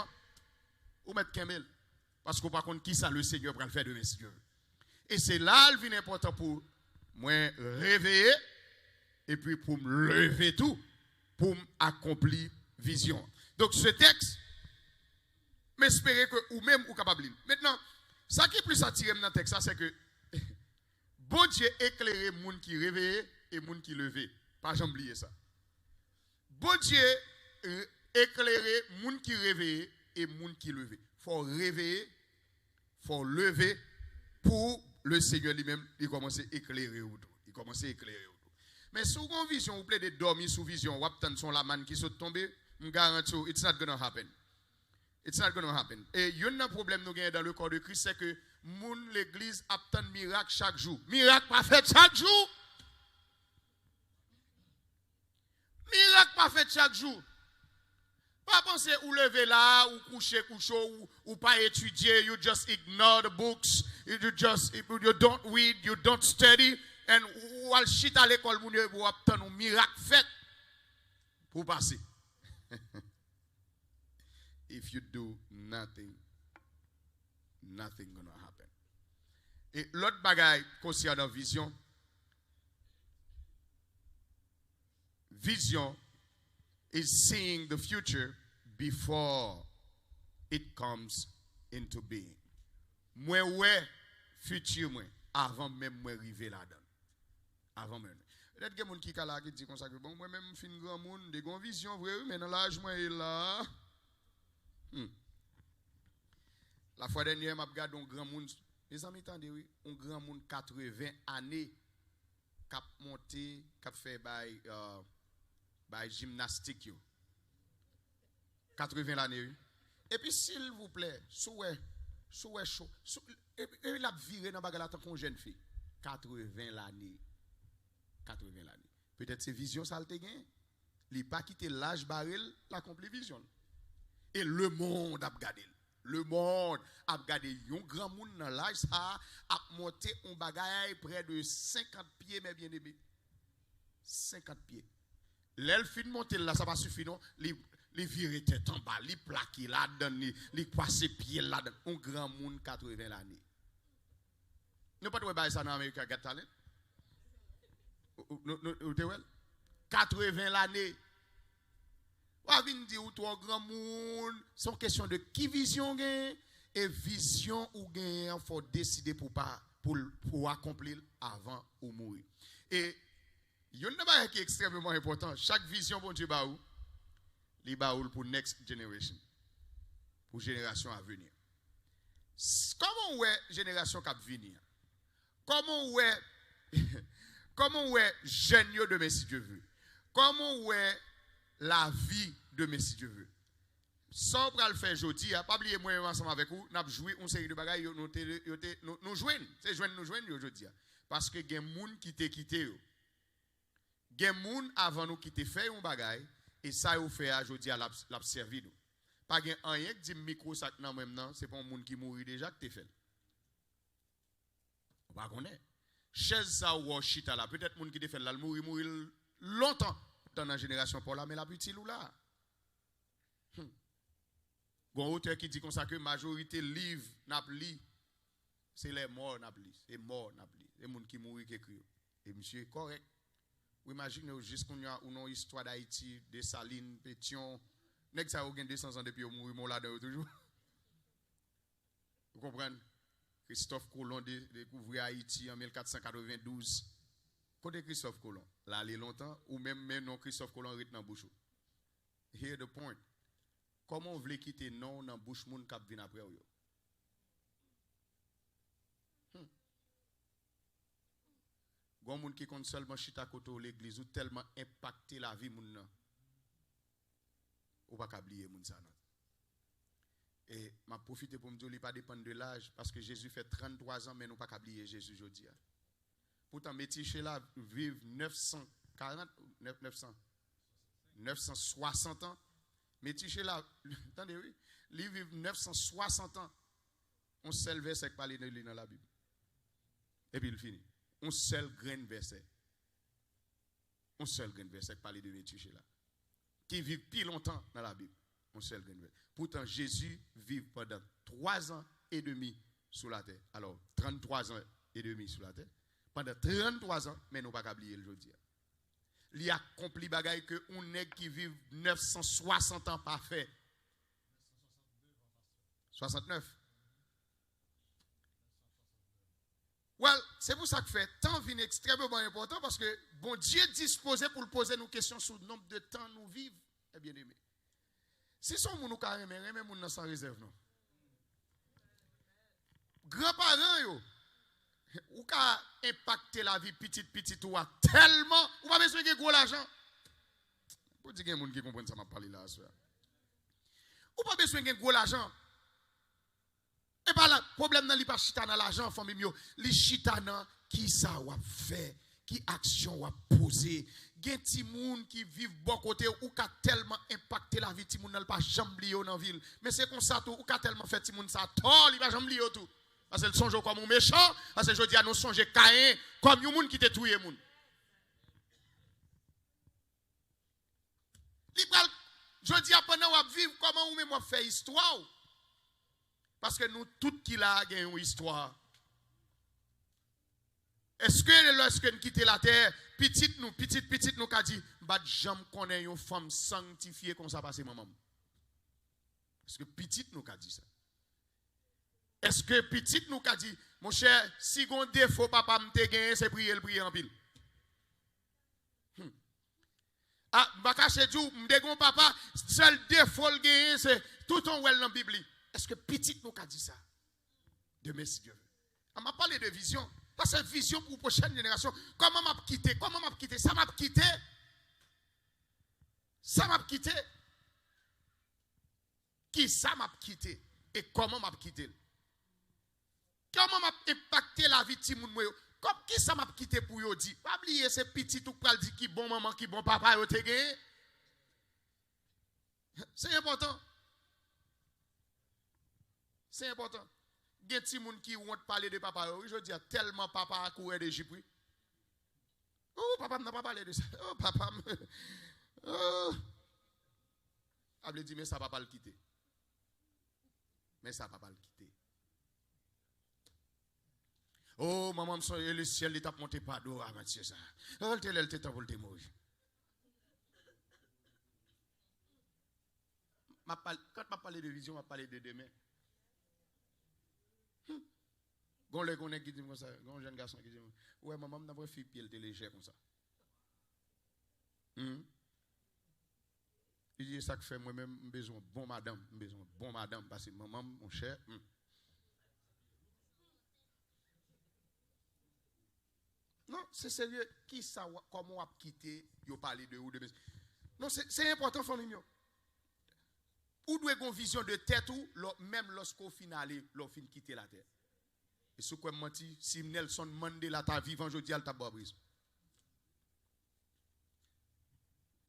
Ou mettre kembe parce qu'on pas contre qui ça le Seigneur va le faire de messieurs. Et c'est là le vient important pour moi réveiller et puis pour me lever tout pour accomplir vision. Donc ce texte m'espérer que ou même ou capable. Maintenant, ça qui est plus attiré dans le texte c'est que bon Dieu éclairer moun qui réveillé et moun qui levé. Pas jamais oublier ça. Bon Dieu éclairer moun qui réveillé et moun qui levé. Faut réveiller, faut lever pour le Seigneur lui-même, il commence à éclairer ou tout. Il commence à éclairer ou tout. Mais sous une vision, vous plaît de dormir sous vision, ou attendre son la manne qui saute tomber, je garantis, it's not gonna happen. It's not gonna happen. Et il y a un problème nous gagnons dans le corps de Christ, c'est que l'église attend miracle chaque jour. Miracle pas fait chaque jour. Miracle pas fait chaque jour. Pas penser ou lever là, ou coucher, ou pas étudier, you just ignore the books, you don't read, you don't study, and ou al shit à l'école, vous obtenir un miracle fait pour passer. If you do nothing, nothing gonna happen. Et l'autre bagaille concernant vision, vision is seeing the future before it comes into being. Moi ouais futur moi avant même moi arriver là-dedans. Avant même. Peut-être que moun qui kala qui dit comme ça que bon moi même fin grand monde de gon vision vrai mais dans l'âge moi est là. La fois dernière m'a regardé un grand monde les amis attendez oui, un grand monde 80 années cap monter cap fait by gymnastique yo. 80 l'année. Et puis s'il vous plaît, souhait chaud. Et il a viré dans bagarre tant qu'on jeune fille. 80 l'année. 80 l'année. Peut-être c'est vision ça le te gain. Il pas quitter l'âge baril l'accompli vision. Et le monde a regardé. Le monde a regardé un grand monde dans l'âge ça a monté un bagaille près de 50 pieds mais bien aimé. 50 pieds. L'elfine monte là, ça va suffire non. les virer tête en bas, les plaquer là-dedans, les passer pied là-dedans. Un grand monde 80 l'année. Nous pas de ça dans l'Amérique Got Talent. Vous 80 l'année. On vient dire ou trois grands monde, c'est une question de qui vision gagne et vision ou gagne, il faut décider pour accomplir avant ou mourir. Et il y a une chose qui est extrêmement important. Chaque vision bon Dieu baou, li baoul pour next generation, pour génération à venir. Comment ouais génération qui va venir? Comment ouais jeune de Messie Dieu veut? Comment ouais la vie de Messie Dieu veut? Sans le faire aujourd'hui, pas oublier moi ensemble avec vous, n'a joué une série de bagages nous joignent, c'est nous joignent aujourd'hui parce que il y a des gens qui t'ont quitté. Il y a des gens avant nous qui t'ont fait un bagage et ça vous fait aujourd'hui à l'observer nous. Pas gen rien qui dit micro ça nan même non, c'est pas un monde qui mourit déjà que t'es fait. On va connaître. Chaise ça ou chita là, peut-être monde qui t'es fait là mourir longtemps dans la génération pour là mais la petite ou là. Gon auteur qui dit comme ça que majorité livre n'a li c'est les morts n'a li, c'est mort n'a li, les monde qui mourir qui écrit. Et monsieur correct. Vous imaginez juste qu'on a une histoire d'Haïti, de Saline, Pétion, nèg ça a 200 ans depuis au mourir mon là toujours. Vous comprenez? Christophe Colomb découvert Haïti en 1492. Côté Christophe Colomb, là il est longtemps ou même non Christophe Colomb rit dans bouche. Here the point. Comment vous voulez quitter non dans bouche moun k'ap vinn après yo? Gon moun qui compte seulement chita koto l'église ou tellement impacté la vie moun nan. Ou pas oublier moun sa nan. Et m'a profité pour me dire il pas dépendre de l'âge parce que Jésus fait 33 ans mais nous pas oublier Jésus aujourd'hui. Pourtant métiché là vivre 960 ans. Métiché là attendez oui, il vivre 960 ans. On seul verset qui parle de lui dans la Bible. Et puis il finit. Un seul grain verset. Un seul grain verset qui parle de Métiché là. Qui vit plus longtemps dans la Bible. Un seul grain verset. Pourtant, Jésus vit pendant 3 ans et demi sur la terre. Alors, 33 ans et demi sur la terre. Pendant 33 ans, mais nous ne pouvons pas oublier le jeudi. Il a accompli des choses que on nèg qui vit 960 ans pas fait. 69. Well, c'est pour ça que fait temps vient extrêmement important parce que bon Dieu disposé pour le poser nos questions sur le nombre de temps nous vivons. Eh bien aimé. Si son moun nou ka remen moun nan sans réserve non. Grands-parents yo ou ka impacter la vie petite ou tellement ou pas besoin de gros l'argent. Pour dire qu'il y a des gens qui comprennent ça m'a parlé là soir. Ou pas besoin de gros l'argent. Et pas le problème dans li pas chita dans l'argent famille yo, li chita dans qui ça ou fait, qui action ou poser. Gen ti moun qui vivent bon côté ou ka tellement impacté la vie ti moun nan pas jambe li yo dans ville. Mais c'est comme ça tout ou ka tellement fait ti moun ça tort, li pas jambe li yo tout. Parce que le songe comme un méchant, parce que je dis à nous songe Caïn comme un moun qui te touye moun. Li pral je dis à pendant ou vivre comment ou même ou fait histoire. Parce que nous tout qui là gagne une histoire. Est-ce que lorsque nous quittons la terre, petite nous qu'a dit, bah j'aime connaître une femme sanctifiée comme ça passe maman. Est-ce que petite nous qu'a dit ça? Est-ce que petite nous qu'a dit, mon cher, si gon défaut papa me te gagné, c'est prier en pile. Ah, bah caché du m'degon papa, seul défaut le gagné c'est tout en well dans la Bible. Est-ce que petite nous qu'a dit ça? De merci Dieu. On m'a parlé de vision. Parce que vision pour la prochaine génération. Comment m'a quitté? Ça m'a quitté. Qui ça m'a quitté? Et comment m'a quitté? Comment m'a impacté la vie de moun yo? Comme qui ça m'a quitté pour yo di? Pas oublier ces petits tout pral di qui bon maman, qui bon papa yo te gagné. C'est important. C'est important. Il y a des gens qui vont parler de papa. Je dis tellement papa a couru d'Égypte. Oh, papa n'a pas parlé de ça. Oh, papa. Oh. Elle dit, mais ça ne va pas le quitter. Mais ça ne va pas le quitter. Oh, maman, le ciel est monté par d'eau avant de ça. Elle était pour le mourir. Quand je parle de vision, je parle de demain. Quand les gens qui disent comme ça, quand jeune garçon qui dit, ouais, maman, n'a pas fait pied le légère comme ça. Il dit, ça que fait moi-même, besoin bon madame, parce que maman, mon cher. Non, c'est sérieux. Qui ça, comment on a quitté, vous parlez de ou de. Non, c'est important, famille. Ou doit avoir une vision de tête ou même lorsqu'au final, l'on quitter la terre. Et ce qu'on m'a dit, si Nelson Mandela ta vivant aujourd'hui, elle t'a pas brise.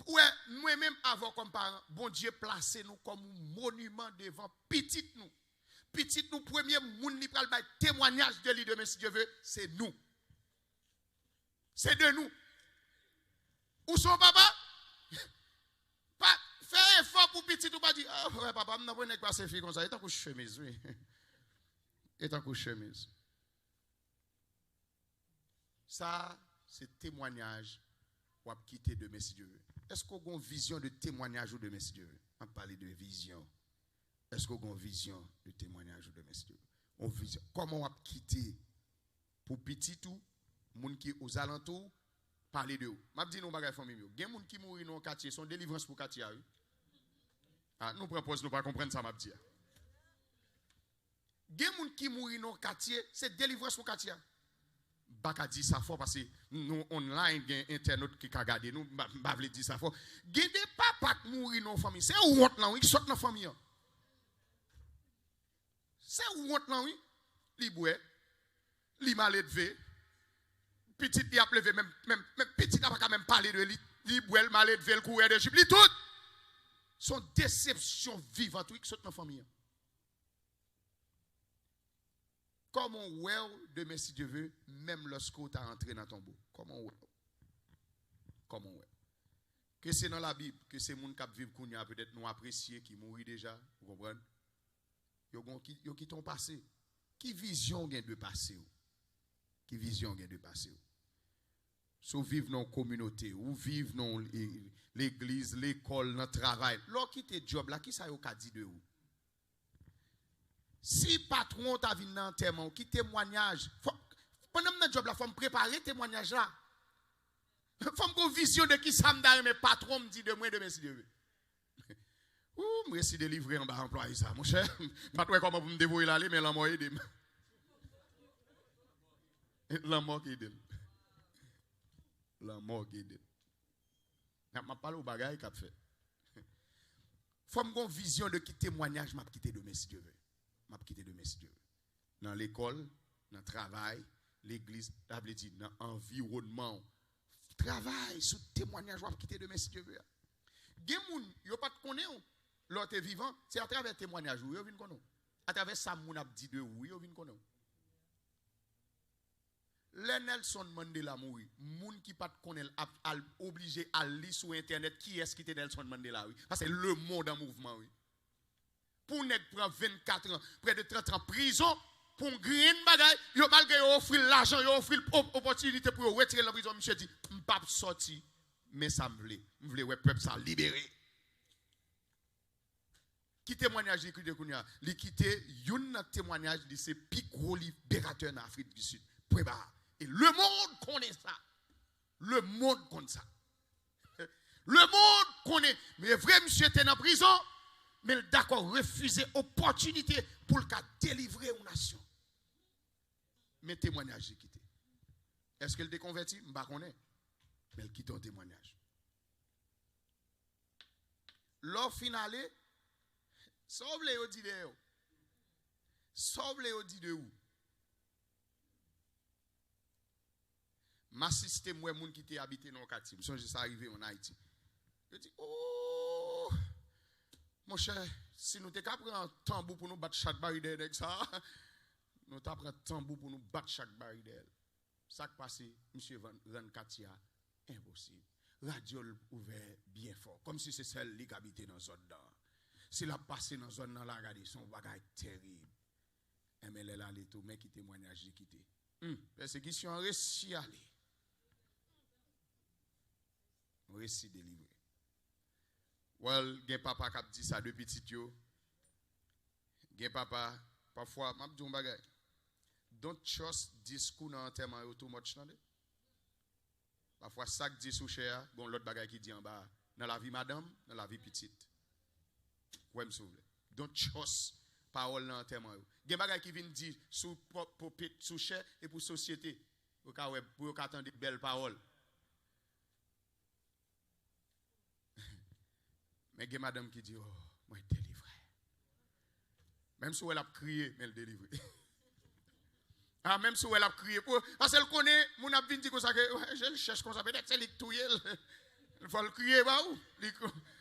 Ouais, nous-mêmes avons comme parents, bon Dieu placé nous comme monument devant petit nous. Petit nous, premier monde qui pral bay témoignage de lui demain si Dieu veut, c'est nous. C'est de nous. Où sont papa? Pas faire effort pour petit ou pas dire, ah ouais papa, je n'ai pas assez fait comme ça. Et tant que chemise, oui. Et tant que chemise. Ça, c'est témoignage ou à quitter demain si Dieu veut. Est-ce qu'on a une vision de témoignage ou demain si Dieu veut? On parle de vision. Est-ce qu'on a une vision de témoignage ou demain si Dieu veut? On vision. Comment on a quitté pour petit tout, moun qui aux alentours, parler de vous. Je dis nous bagay famille. Il y a des gens qui mourent dans le quartier, son délivrance pour le quartier. Ah, nous proposons nous pas comprendre ça, m'a dit. Il y a des gens qui mourent dans le quartier, c'est délivrance pour le quartier. Baka dit ça fort parce que nous online gen internet qui ka regarder nous pas veut dire ça fort. Gen des papa qui mourir dans famille, c'est honte là oui, qui sort dans famille. C'est honte là oui. Li boue, li mal élevé. Petit li a levé même petit n'a pas même parler de li boue mal élevé le courir de Egypte, li tout. Son déception vivante oui qui sort dans famille. Comment well demain si Dieu veut, même lorsqu'on t'a entré dans ton beau. Comment well? Comment well? Que c'est dans la Bible, que c'est moun qui vivent qu'on a peut-être nous apprécier, qui mourit déjà, vous comprenez? Yo qui t'ont passé. Qui vision gain de passé? Qui vision gain de passé? So vivre dans la communauté, ou vivre dans l'église, l'école, dans le travail. Lorsque quitte job là, qui ça yo ka dit de vous? Si patron t'a vu dans terme qui témoignage pendant notre job là faut me préparer témoignage là faut me vision de qui ça me donne mes patron me dit de moi de merci Dieu ouh merci de livrer en bas employé ça mon cher pas toi comment vous me dévoyer là mais la mort aide la mort qui aide la mort qui aide m'a parlé au bagaille qu'a fait faut me vision de qui témoignage m'a quitté de merci Dieu m'a quitté de mes Dieu. Dans l'école, dans le travail, l'église, dans l'environnement, travail, sous témoignage, m'a quitté de mes Dieu. Gen moun, yo pas connaît l'autre vivant, c'est à travers témoignage ou yo vinn connaît. À travers ça moun a dit de ou yo vinn connaît. Le Nelson Mandela mouri, moun qui pas connaît obligé à lire sur internet qui est-ce qui était Nelson Mandela oui, parce que le monde en mouvement oui. Pour nèg prend 24 ans, près de 30 ans prison pour green bagay, yo malgré offrir l'argent, yo offrir l'opportunité pour retirer la prison, monsieur dit, m'pas sorti, mais ça m'vle ouais peuple ça libéré. Qui témoignage écrit de kounya, li quitter yon témoignage de ces plus gros libérateurs en Afrique du Sud. Et le monde connaît ça. Le monde connaît ça. Le monde connaît, mais vrai monsieur était en prison. Mais d'accord, refuser opportunité pour le cas délivrer aux nations. Mais témoignage, quitté. Est-ce qu'elle est converti? Je ne sais pas. Mais elle quitte un témoignage. L'offre finale, sauve les audits de vous. Sauve les audits de vous. Ma système, moi, moun qui était habité dans le quartier, je suis arrivé en Haïti. Je dis, oh! Mon cher, si nous t'es capable un tambour pour nous battre chaque barrière avec ça, nous t'apprend un tambour pour nous battre chaque barrière. Ça qui passe, monsieur Van Katia, impossible. Radio ouvert bien fort, comme si c'est celle qui habitait dans zone d'or. Si la passé dans zone dans la regarder son bagage terrible. Mais elle a tout mais qui témoignage de quitter. Persécution réussi aller. Réussi délivré. Well, gen papa qui dit ça depuis petit yo. Gen papa parfois m'a dit un bagage. Don't trust discours dans enterrement too much nan. Parfois ça dit sous cher, bon l'autre bagage qui dit en bas dans la vie madame, dans la vie petite. Ouais me souple. Don't trust parole dans enterrement. Gen bagage qui vient dire sous sous cher et pour société. Pour attendre de belles paroles. Mais il y a madame qui dit, oh, moi je délivre. Même si elle a crié, mais elle délivre. Ah, même si elle a crié, parce qu'elle connaît, mon a dit comme ça, que je le cherche comme ça, peut-être c'est tout. Il faut le crier, bah où?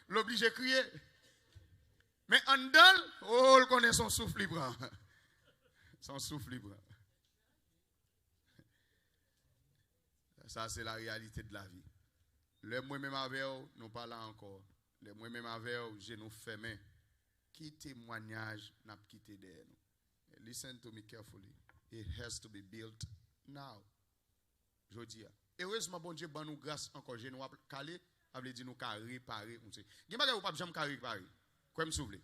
L'obliger à crier. Mais en dedans, oh, elle connaît son souffle libre. Son souffle libre. Ça, c'est la réalité de la vie. Le moi-même avec vous, nous parlons encore. Le moi-même avec vous, je nous fermé. Qui témoignage n'a pas quitté derrière nous? Listen to me carefully. It has to be built now. Je dis. Heureusement, bon Dieu, bon nous grâce encore. Je nous calé, avait dit nous qu'à réparer. Il y a des gens qui ne peuvent pas réparer. Comme vous voulez.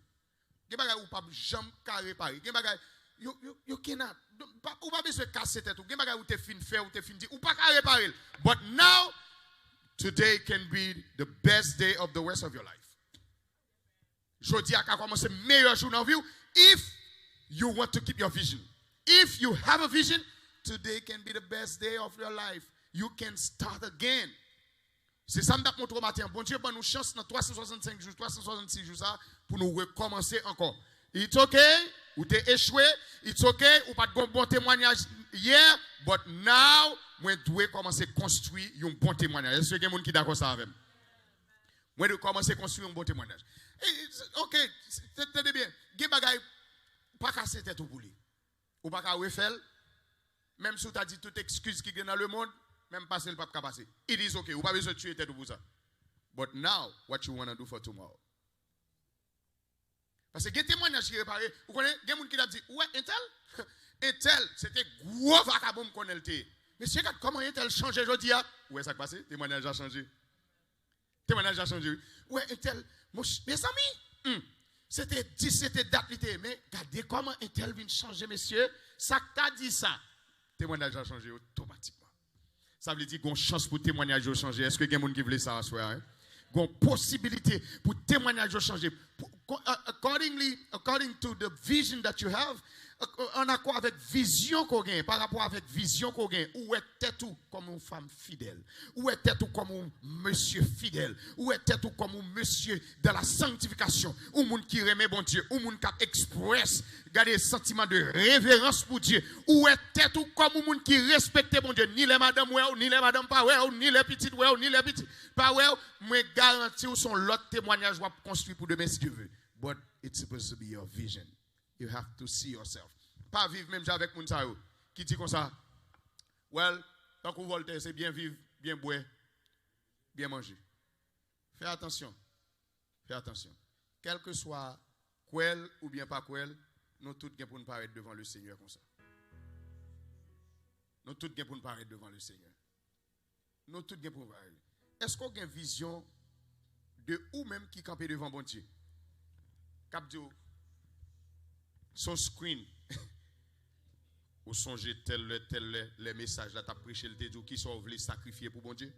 Il y a des gens qui ne peuvent jamais réparer. Il y a des gens qui ne peuvent pas besoin de casser tête. Il y a des gens qui fin faire ou fin dire ou pas réparer. But now, today can be the best day of the rest of your life. Je dis à commencer meilleur jour dans la vie if you want to keep your vision. If you have a vision, today can be the best day of your life. You can start again. C'est ça que je montre au matin. Bon Dieu, nous chance dans 365 jours, 366 jours ça, pour nous recommencer encore. It's okay, ou t'es échoué. It's okay, ou pas de bon témoignage hier, but now, moi, je dois commencer à construire un bon témoignage. Est-ce qu'il y a des gens qui sont d'accord avec ça? Moi, je dois commencer à construire un bon témoignage. Ok, c'est bien. Il y a des gens qui pas casser tête pour lui. Ou pas refaire. Même si tu as dit toute excuse qui est dans le monde, même passer le pas passer. It is okay. Ou pas besoin de tuer tête pour ça. But now, what you want to do for tomorrow? Parce que il y a des témoignages qui réparent. Vous connaissez, il y a des gens qui ont dit, ouais, Intel, c'était gros vagabond qu'on était. Mais c'est comment Intel changé aujourd'hui? Où est-ce que ça passe? Témoignage a changé. Témoignage a changé. Ouais, Intel, mes amis, c'était date, mais regardez comment Intel vient changer, messieurs. Ça t'a dit ça. Témoignage a changé automatiquement. Ça veut dire qu'on chance pour témoignage de changer. Est-ce que il y a des gens qui veulent ça à soi? Hein? Une possibilité pour témoignage de changer. According to the vision that you have, en accord avec vision qu'on gagne, par rapport avec vision qu'on gagne, où était tout comme une femme fidèle, où était tout comme un monsieur fidèle, où était tout comme un monsieur de la sanctification, ou monde qui remet bon Dieu, ou monde qui expresse, garder sentiment de révérence pour Dieu, où était tout comme un monde qui respecte bon Dieu, ni les madame ou ni les madame pas ou ni les petites ou ni les petites pas ou, mais garantis son l'autre témoignage va construire pour demain si Dieu veut. But it's supposed to be your vision. You have to see yourself. Pas vivre même avec Mounsayo qui dit comme ça. Well, tant qu'on Voltaire, c'est bien vivre, bien boire, bien manger. Fais attention. Fais attention. Quel que soit quel ou bien pas quel, nous tous gain pour nous paraître devant le Seigneur comme ça. Nous tous gain pour nous paraître devant le Seigneur. Nous tous gain pour nous paraître. Est-ce qu'on a une vision de ou même qui campe devant bon Dieu? Cap Dieu. Son screen. Ou songez tel les messages là, tu as prêché le dédiou qui sont voulu sacrifier pour bon Dieu.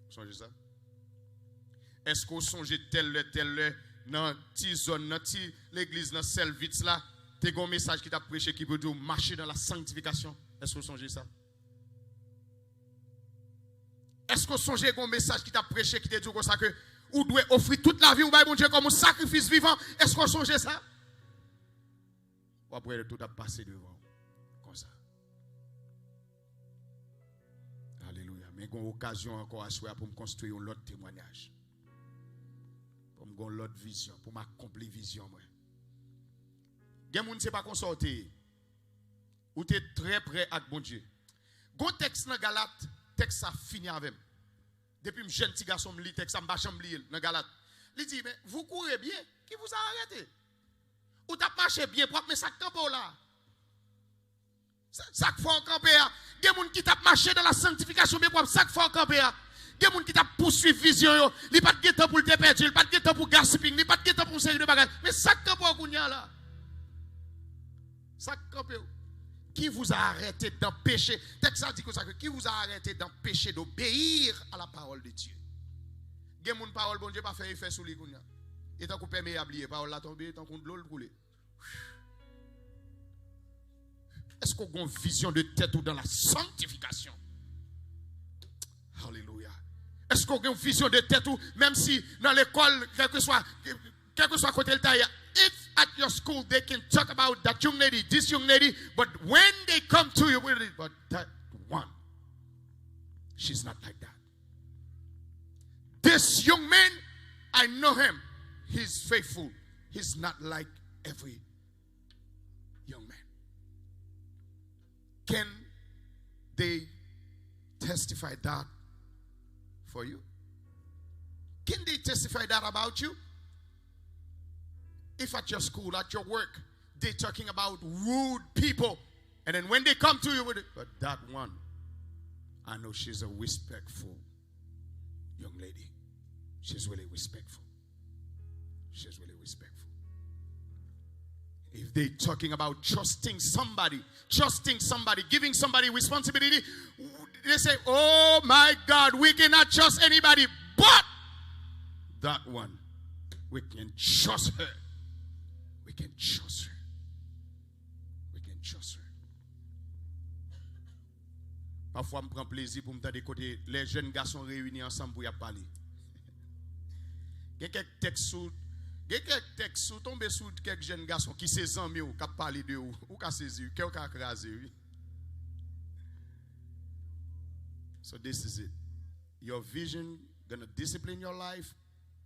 Songez ça. Est-ce qu'on songez tel dans ti zone, dans ti l'église, dans service là, tu as un message qui t'a prêché qui veut dire marcher dans la sanctification. Est-ce qu'on songez ça? Est-ce qu'on songez un message qui t'a prêché qui te dit comme ça que ou doit offrir toute la vie au bon Dieu comme un sacrifice vivant? Est-ce qu'on songez ça? Ou après tout a passé devant. Ça. Alléluia. Mais j'ai une occasion encore à souhaiter pour me construire un autre témoignage. Pour me donner une autre vision. Pour m'accomplir vision. Il y a des gens qui ne sont pas consortés. Ou tu es très près avec bon Dieu. Gon texte dans Galate, texte ça fini avec. Depuis que je suis jeune petit garçon, je lis texte, je ne vais pas lire dans Galate. Il dit, mais vous courez bien, qui vous a arrêté? Ou t'as marché bien propre, mais ça campe là. Ça faut camper. Il y a des gens qui t'a marché dans la sanctification, mais propre, ça faut camper. Il y a des gens qui t'a poursuivi vision, il n'y a pas de temps pour le perdre, il n'y a pas de temps pour gaspiller, il n'y a pas de temps pour une série de bagages. Mais ça campe là. Ça campe. Qui vous a arrêté d'empêcher, texte ça dit que ça, qui vous a arrêté d'empêcher d'obéir à la parole de Dieu? Il y a des parole, bon Dieu, pas faire effet sur lui. Et tant qu'on permet oublier, parole la tomber, tant qu'on de l'eau le couler. Est-ce qu'on a une vision de tête ou dans la sanctification? Alléluia. Est-ce qu'on a une vision de tête ou même si dans l'école, quel que soit côté le taille, if at your school they can talk about that young lady, this young lady, but when they come to you, but that one, she's not like that. This young man, I know him. He's faithful. He's not like every young man. Can they testify that for you? Can they testify that about you? If at your school, at your work, they're talking about rude people, and then when they come to you with it, but that one, I know she's a respectful young lady. She's really respectful. She's really respectful. If they're talking about trusting somebody, giving somebody responsibility, they say, oh my God, we cannot trust anybody, but that one, we can trust her. We can trust her. We can trust her. Parfois, je prends plaisir pour me dire côté les jeunes garçons réunis ensemble pour y parler. Il y a quelques textes tombés sur quelques jeunes garçons qui se amis ou qui parlent de ou qui saisir, qui ont crasé. So this is it. Your vision gonna discipline your life.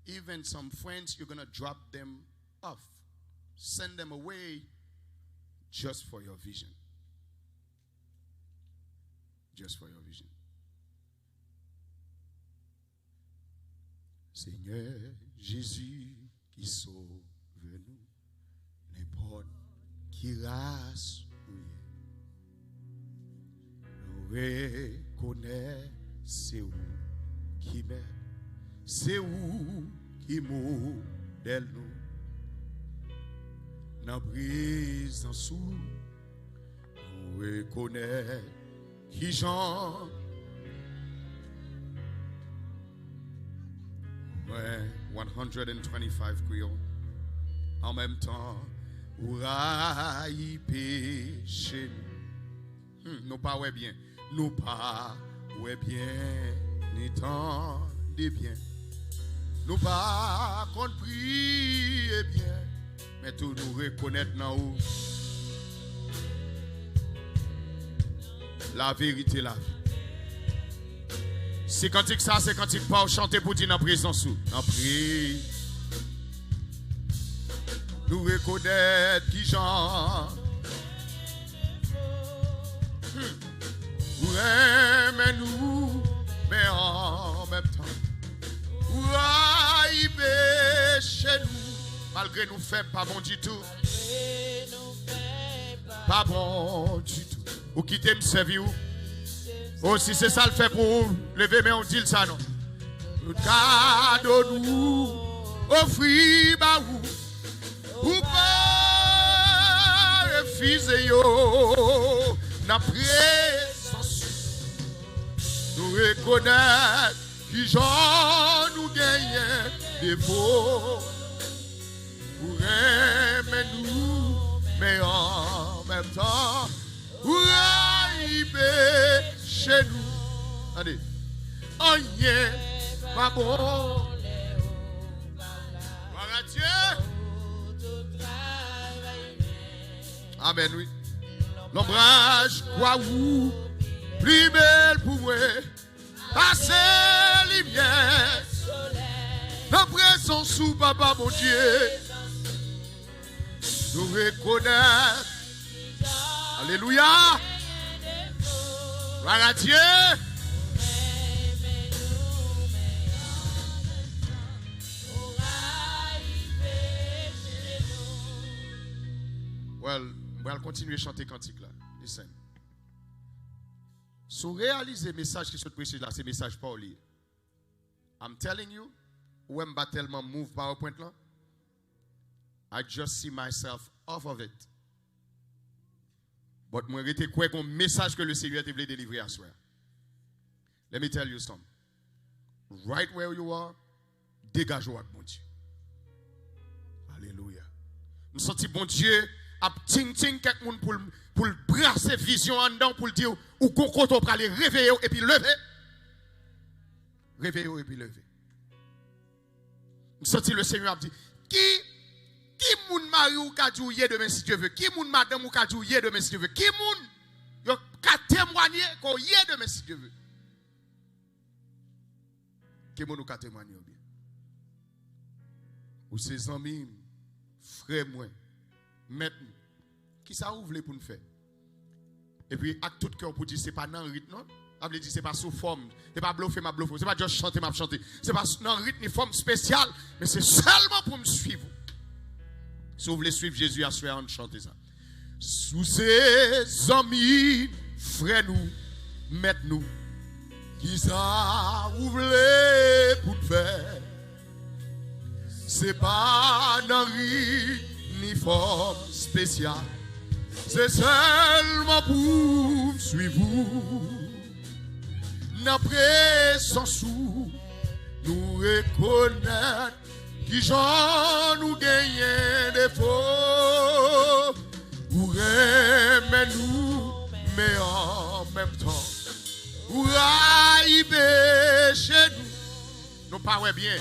Even some friends, you're gonna drop them off. Send them away just for your vision. Just for your vision. Seigneur Jésus qui sauve nous, n'importe qui race nous reconnaît, c'est où qui m'aide, c'est où qui modèle nous. Dans brise en sous, nous reconnaît qui j'en. Ouais, 125 Creole. En même temps, ou raille péché nous. Nous pas ouais bien, nous pas ouais bien, ni tant de bien. Nous pas compris bien. Mais tout nous reconnaître dans où la vérité la vie. C'est cantique ça, c'est cantique pas chanter pour dire dans présence sous. En prie. Nous reconnaître qui j'en. Mais nous, mais en même temps. Chez nous. Malgré nous faibles, pas bon du tout. Pas bon du tout. Ou quitter me servir. Oh, si c'est ça le fait pour lever, mais on dit ça non. Cadeau nous, offrir bah ou pas refuser yo. Na présence, nous reconnaître qui j'en nous gagne des beaux. Pour aimer nous, mais en même temps, pour arriver chez nous. Allez, oh yeah, pas bon. Voilà Dieu. Amen, oui. L'ombrage, quoi ou, plus belle pour moi, passer lumière. Nos présence sous papa, mon Dieu. Nous reconnaître. Alléluia. Gloire à Dieu. On va continuer à chanter cantique là. Listen. Si vous réalisez le message qui se prêche là, c'est le message pas lié. I'm telling you, où je tellement move PowerPoint là, I just see myself off of it. But moi, je quoi un message que le Seigneur te voulait délivrer à soi. Let me tell you something. Right where you are, dégage-vous avec mon Dieu. Alléluia. Nous sentons bon Dieu à ting-ting quelqu'un pour le brasser vision en dedans, pour le dire, ou qu'on compte pour aller réveiller et puis lever. Réveiller et puis lever. Nous sentons le Seigneur a dit, qui moun mari ou ka djouye demain si Dieu veut? Qui moun madame ou ka djouye demain si Dieu veut? Qui moun yo ka témoigner qu'on y est demain si Dieu veut? Qui moun ou ka témoigner bien? Ou ses amis, frères moi, maître, qui ça ouvre pour nous faire? Et puis à tout cœur pour dire c'est pas dans le rythme non? Ça veut dire c'est pas sous forme, c'est pas bluffer ma bluffer, c'est pas juste chanter ma chanter, c'est pas dans le rythme ni forme spéciale, mais c'est seulement pour me suivre. Si vous voulez suivre Jésus à soi, on chante ça. Sous ses amis, frères nous, maîtres nous, qui ça vous voulez pour faire? C'est pas dans ni forme spéciale, c'est seulement pour suivre vous. N'après sans sou, nous reconnaître qui j'en nous gagne des faux pour aimer nous, mais en même temps, pour arriver chez nous. Nous pas ouais bien,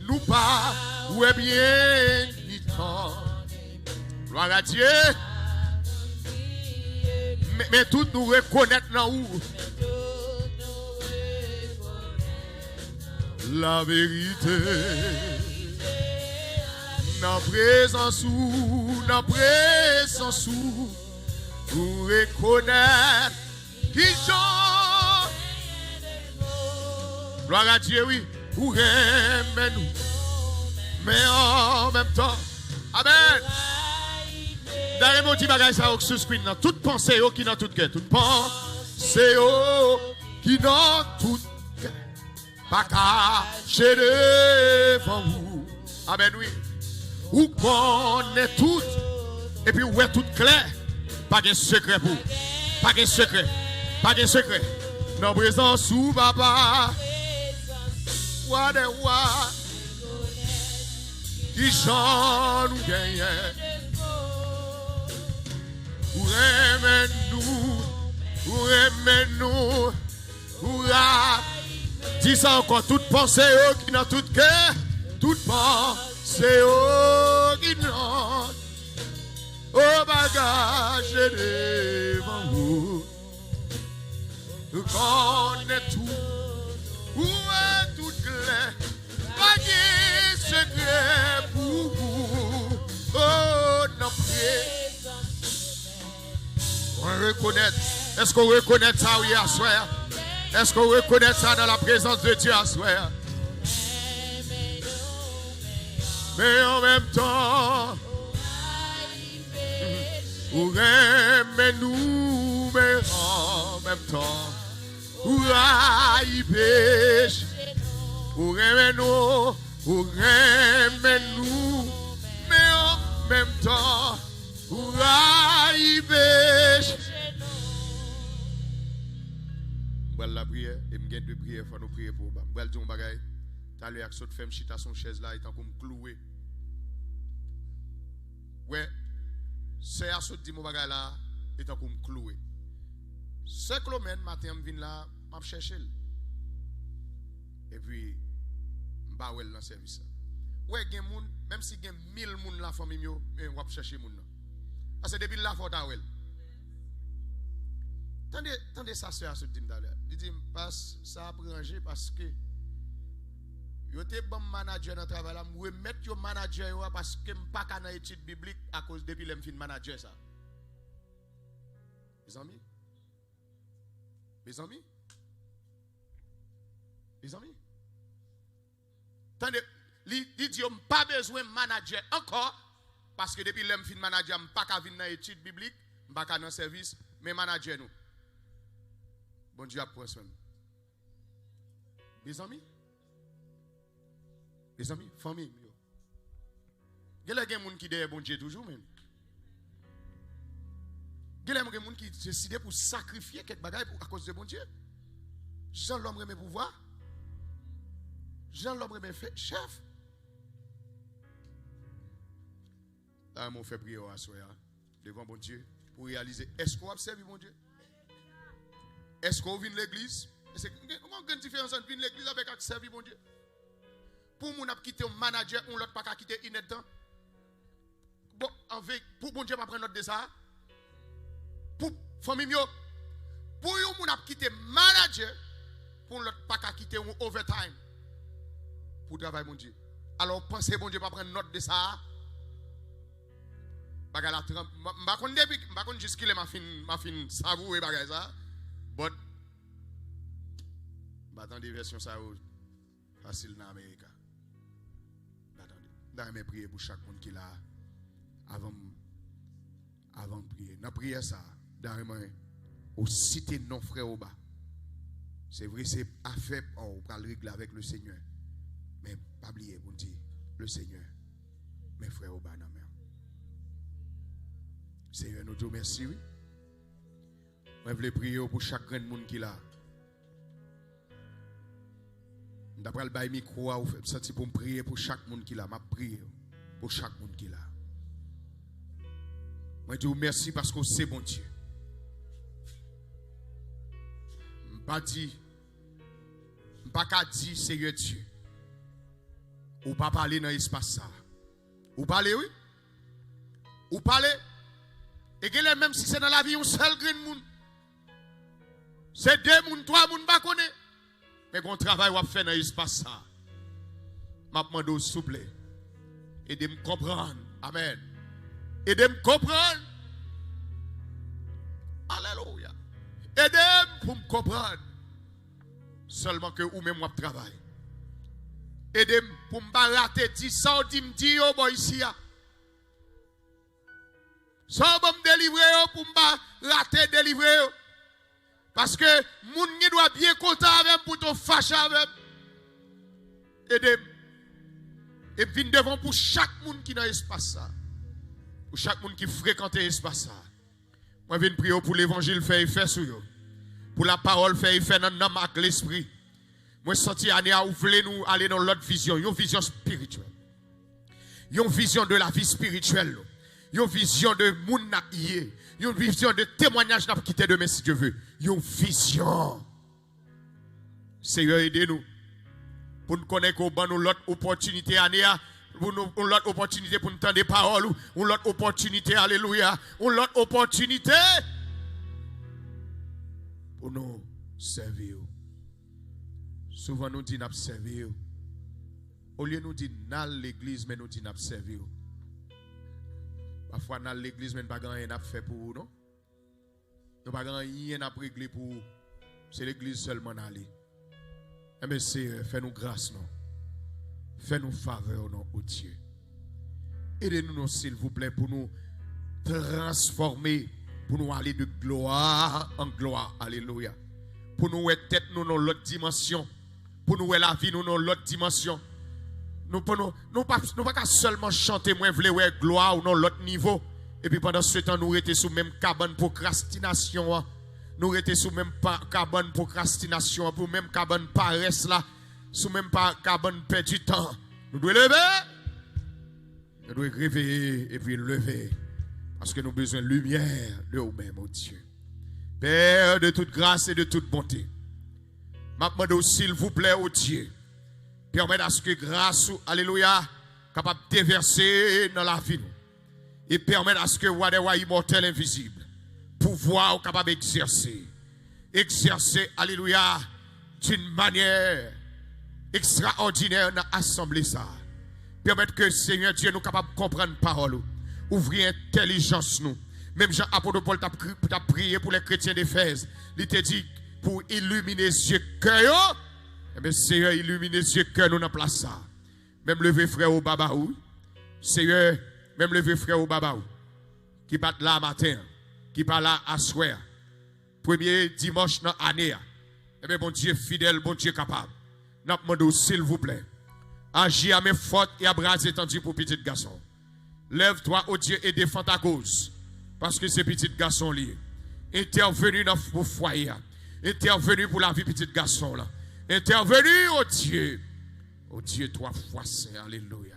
nous pas ouais bien ni temps. Gloire à Dieu. Mais tout nous reconnaître dans où? La vérité. Dans présence où pour reconnaître qui j'en. Gloire à Dieu, oui, pour aimer nous, mais en même temps, amen. D'ailleurs, mon petit bagage, ça, sur screen, dans toute pensée, qui dans toute cœur, toute pensée, qui dans toute cœur, pas caché devant vous, amen, oui. Ou connaît tout, et puis où est tout clair, pas de secret pour, pas de secret, pas de secret. Dans présence où papa, wa de wa, qui j'en nous gagne, pour aimer nous, pour dis ça encore, toute pensée qui dans tout cœur, toute pensée. C'est au guidon, au bagage devant vous. Nous connaissons tout, où est tout clair, pas de secret pour vous. Oh, non, on reconnaît. Est-ce qu'on reconnaît ça, oui, à soi? Est-ce qu'on reconnaît ça dans la présence de Dieu à soi? Mais en même temps, pour aimer nous, mais en même temps, pour arriver, pour aimer nous, mais en même temps, pour arriver. Voilà la prière, et je gagne deux prières, il faut nous prier pour. Je vais dire un bagage. T'as l'air que cette femme chita son chaise là, étant comme cloué. Ouais, c'est à ce dit mon bagage là, étant comme cloué. Ce clomène matin, je viens là, je cherche. Et puis, je vais dans le service. Ouais, même si il y a 1000 personnes la famille, je vais chercher les gens. Parce que depuis là, il faut t'aouer. Tendez ça, c'est à ce dit d'ailleurs. Il dit, ça a prangé parce que yo te bon manager dans travail là, moi mettre yo manager parce que m'pas ka dans étude biblique à cause depuis l'em fin manager ça. Mes amis? Attendez, il dit yo pas besoin de manager encore parce que depuis l'homme fin manager, je ne pas venir dans l'étude biblique, je ne pas dans le service, mais manager nous. Bon Dieu a pris soin. Mes amis, famille. Il y a des gens qui sont bon Dieu toujours même. Il y a des gens qui décident pour sacrifier quelque chose à cause de bon Dieu. Jean l'homme remet pouvoir. Jean l'homme remet chef. Là, on fait prier à soi devant bon Dieu pour réaliser. Est-ce qu'on observe bon Dieu? Est-ce qu'on vient de l'église? Comment une différence entre venir l'église avec servir bon Dieu? Pour mon quitter un manager, on l'autre pas quitter inédit. Bon, pour bon Dieu pas prendre note de ça. Pour famille pour mon quitter manager, pour l'autre pas quitter un overtime pour travailler bon Dieu. Alors pensez bon Dieu pas prendre note de ça. Bagay la trempe, ma kon depuis, ma kon jusqu'il m'a fin savourer bagay ça. But attendez version ça facile dans Amérique. Attendez. Dans mes prières pour chaque monde qui là avant de prier. Dans prière ça, dans au citer non frère au bas. C'est vrai c'est affaire on va le régler avec le Seigneur. Mais pas oublier bon Dieu, le Seigneur. Mes frères au bas non. Seigneur, nous te remercions. Oui. Je voulais prier pour chaque grand monde qui est là. D'après le bail micro, vous faites sentir pour me prier pour chaque monde qui est là. Je prie pour chaque monde qui est là. Je te remercie parce que c'est bon Dieu. Je ne pas dire, je ne pas dire Seigneur Dieu. Ou pas parler dans l'espace ça. Ou parler, oui. Ou parler. Et même si c'est dans la vie, un seul green moun. C'est deux moun, trois moun, pas connaît. Mais qu'on travail ou fait dans l'espace ça. M'a demandé s'il vous plaît. Aidez-moi comprendre. Amen. Aidez-moi comprendre. Alléluia. Aidez-moi pour me comprendre. Seulement que ou même moi travail. Aidez-moi pour me pas rater 10 ça, 10 me dire oh boy ici. Ça va me délivrer pour me rater délivrer. Parce que moun qui doit bien content avec pour te fâcher avec. Aidez-moi. Et puis devant pour chaque monde qui est dans l'espace ça. Pour chaque monde qui fréquente l'espace ça. Moi je viens prier pour l'évangile faire effet sur eux. Pour la parole faire effet dans l'âme avec l'esprit. Moi senti année à ouvrir nous aller dans l'autre vision, une vision spirituelle. Une vision de la vie spirituelle. Une vision de moun n'a yé. Une vision de témoignage n'a quitté demain si Dieu veut. Une vision. Seigneur aidez-nous. Pour nous connaître qu'on a l'autre opportunité année, pour nous l'autre opportunité pour nous entendre des paroles, ou l'autre opportunité, alléluia, ou l'autre opportunité pour nous servir. Souvent nous disons servir. Au lieu de nous dire dans l'église, mais nous disons servir. Parfois dans l'église, mais nous n'avons pas rien à faire pour nous, non? Nous n'avons pas rien à régler pour nous. C'est l'église seulement d'aller. Mais Seigneur, fais-nous grâce, non? Fais-nous faveur, non, au Dieu. Aidez-nous, s'il vous plaît, pour nous transformer, pour nous aller de gloire en gloire. Alléluia. Pour nous être tête, nous, dans l'autre dimension. Pour nous, la vie, nous, dans l'autre dimension. Nous ne pas seulement chanter, moi, voulons gloire ou dans l'autre niveau. Et puis pendant ce temps, nous étions sous même cabane procrastination. Nous étions sous même cabane procrastination, pour même cabane paresse là, sous même cabane perdre du temps. Nous devons lever. Nous devons réveiller et puis lever. Parce que nous avons besoin de lumière de nous-mêmes, oh Dieu. Père de toute grâce et de toute bonté. Maintenant, s'il vous plaît, oh Dieu. Permettez à ce que grâce, alléluia, capable de déverser dans la vie. Et permettre à ce que Wadewa immortel invisible, pouvoir capable d'exercer. Exercer, alléluia, d'une manière extraordinaire dans l'assemblée ça. Permettre que Seigneur Dieu nous capable de comprendre la parole. Ouvrir intelligence nous. Même Jean-Apôtre Paul t'a prié pour les chrétiens d'Éphèse. Il t'a dit pour illuminer les yeux cœur. Eh bien, Seigneur, illumine les yeux cœur nous dans place ça. Même lever frère au babaou. Seigneur, Même le vieux frère ou baba, qui part là matin, qui part là à soir, premier dimanche dans l'année. Eh bien, bon Dieu fidèle, bon Dieu capable. N'a demandé s'il vous plaît. Agis à mes fautes et à bras étendus pour petit garçon. Lève-toi, oh Dieu, et défends ta cause. Parce que c'est petit garçon lié. Intervenu dans vos foyers. Intervenu pour la vie petit garçon là. Intervenu, oh Dieu. Oh Dieu, 3 fois saint. Alléluia.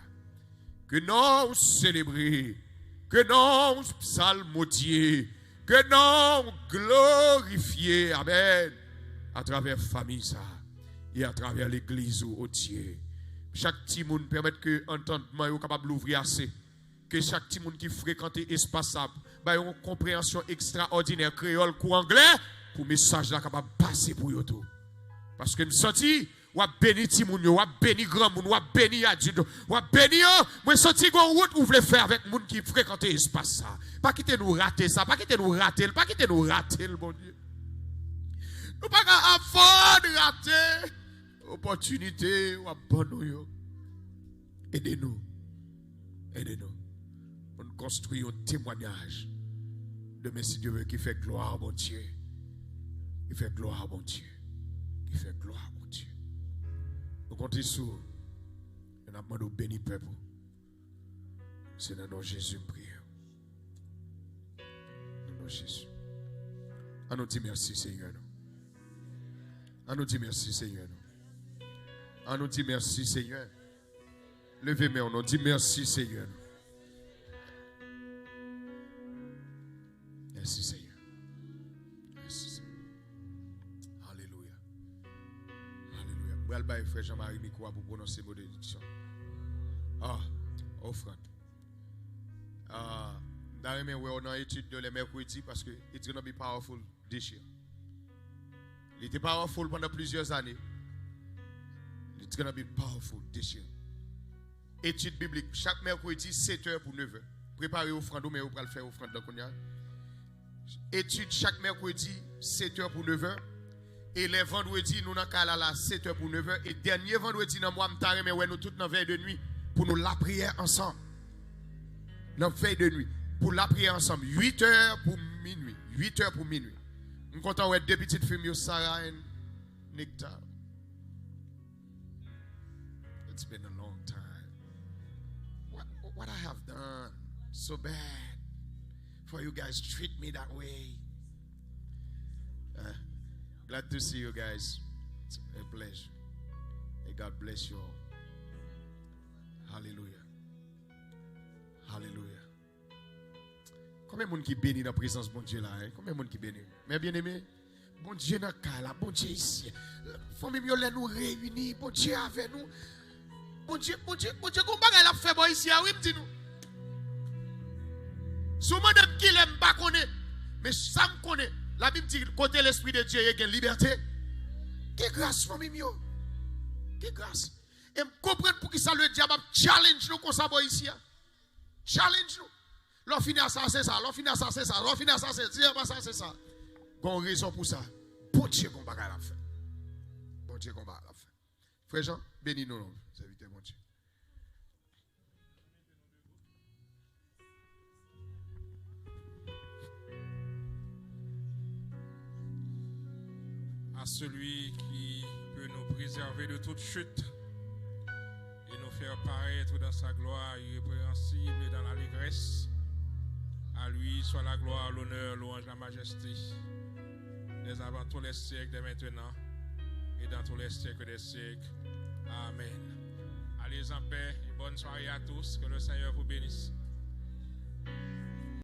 Que non célébrer. Que non psalmodier. Que non glorifier. Amen. À travers la famille ça. Et à travers l'église, oh Dieu. Chaque petit monde permet que entendement est capable d'ouvrir assez. Que chaque petit monde qui fréquente l'espace a une compréhension extraordinaire créole ou anglais pour le message là capable de passer pour eux tout. Parce que me senti ou béni petit monde, ou béni grand monde, ou béni adulte, ou béni moi senti qu'on route ou voulez faire avec monde qui fréquente l'espace ça. Pas quitter nous rater ça, pas quitter nous rater, pas quitter nous rater bon Dieu. Nous pas avant de rater opportunité ou abandon. Aidez-nous. Aidez-nous. On construit un témoignage de Messie Dieu qui fait gloire à mon Dieu. Qui fait gloire à mon Dieu. Qui fait gloire à mon Dieu. Nous comptons sur. Nous avons demandé au béni peuple. C'est dans le nom de Jésus prière. Dans le nom de Jésus. On nous dit merci Seigneur. On nous dit merci Seigneur. On nous dit merci Seigneur. Levez-moi, on nous dit merci Seigneur. Merci Seigneur. Merci Seigneur. Alléluia. Alléluia. Je vais aller frère Jean-Marie Mikoua pour prononcer mot d'édition. Offrande. On a étude de le mercredi parce que it's going to be powerful this year. Il était powerful pendant plusieurs années. It's going to be powerful this year. Étude biblique. Chaque mercredi, 7h pour 9h. Préparez offrande, mais vous pouvez le faire offrande dans le étude chaque mercredi, 7h pour 9h. Et les vendredis, nous avons là 7h pour 9h. Et dernier vendredi, dans le mois, nous tous dans veille de nuit pour nous la prière ensemble. Dans veille de nuit. Pour la prière ensemble. 8h pour minuit. 8h pour minuit. Nous comptons avec deux petites filles, Sarah et Nectar. It's been a long time. What I have done so bad for you guys treat me that way. Glad to see you guys. It's a pleasure. May God bless you all. Hallelujah. Hallelujah. Combien de monde qui bénit dans la présence de bon Dieu là? Combien de monde qui bénit? Mais bien aimé, bon Dieu dans le cas là, bon Dieu ici. Faut même nous réunir, bon Dieu avec nous. Bon Dieu, comment elle a fait bon ici? Oui, me dit nous. Souvent de qui l'aime pas connaît, mais ça me connaît. La Bible dit côté l'esprit de Dieu, il y a une liberté. Quelle grâce, famille mio. Quelle grâce. Et me comprendre pour qui ça le diable challenge nous comme ça bon ici. Challenge nous. L'on finit à ça, c'est ça. L'on finit à ça, c'est ça. L'on finit à ça, c'est ça. Qu'on raison pour ça. Bon Dieu, qu'on va la faire. Bon Dieu, qu'on va la faire. Frère Jean, bénis-nous. Serviteur, mon Dieu. À celui qui peut nous préserver de toute chute et nous faire paraître dans sa gloire irrépréhensible et dans l'allégresse. À lui soit la gloire, l'honneur, louange, la majesté, dès avant tous les siècles, dès maintenant, et dans tous les siècles des siècles. Amen. Allez en paix et bonne soirée à tous. Que le Seigneur vous bénisse.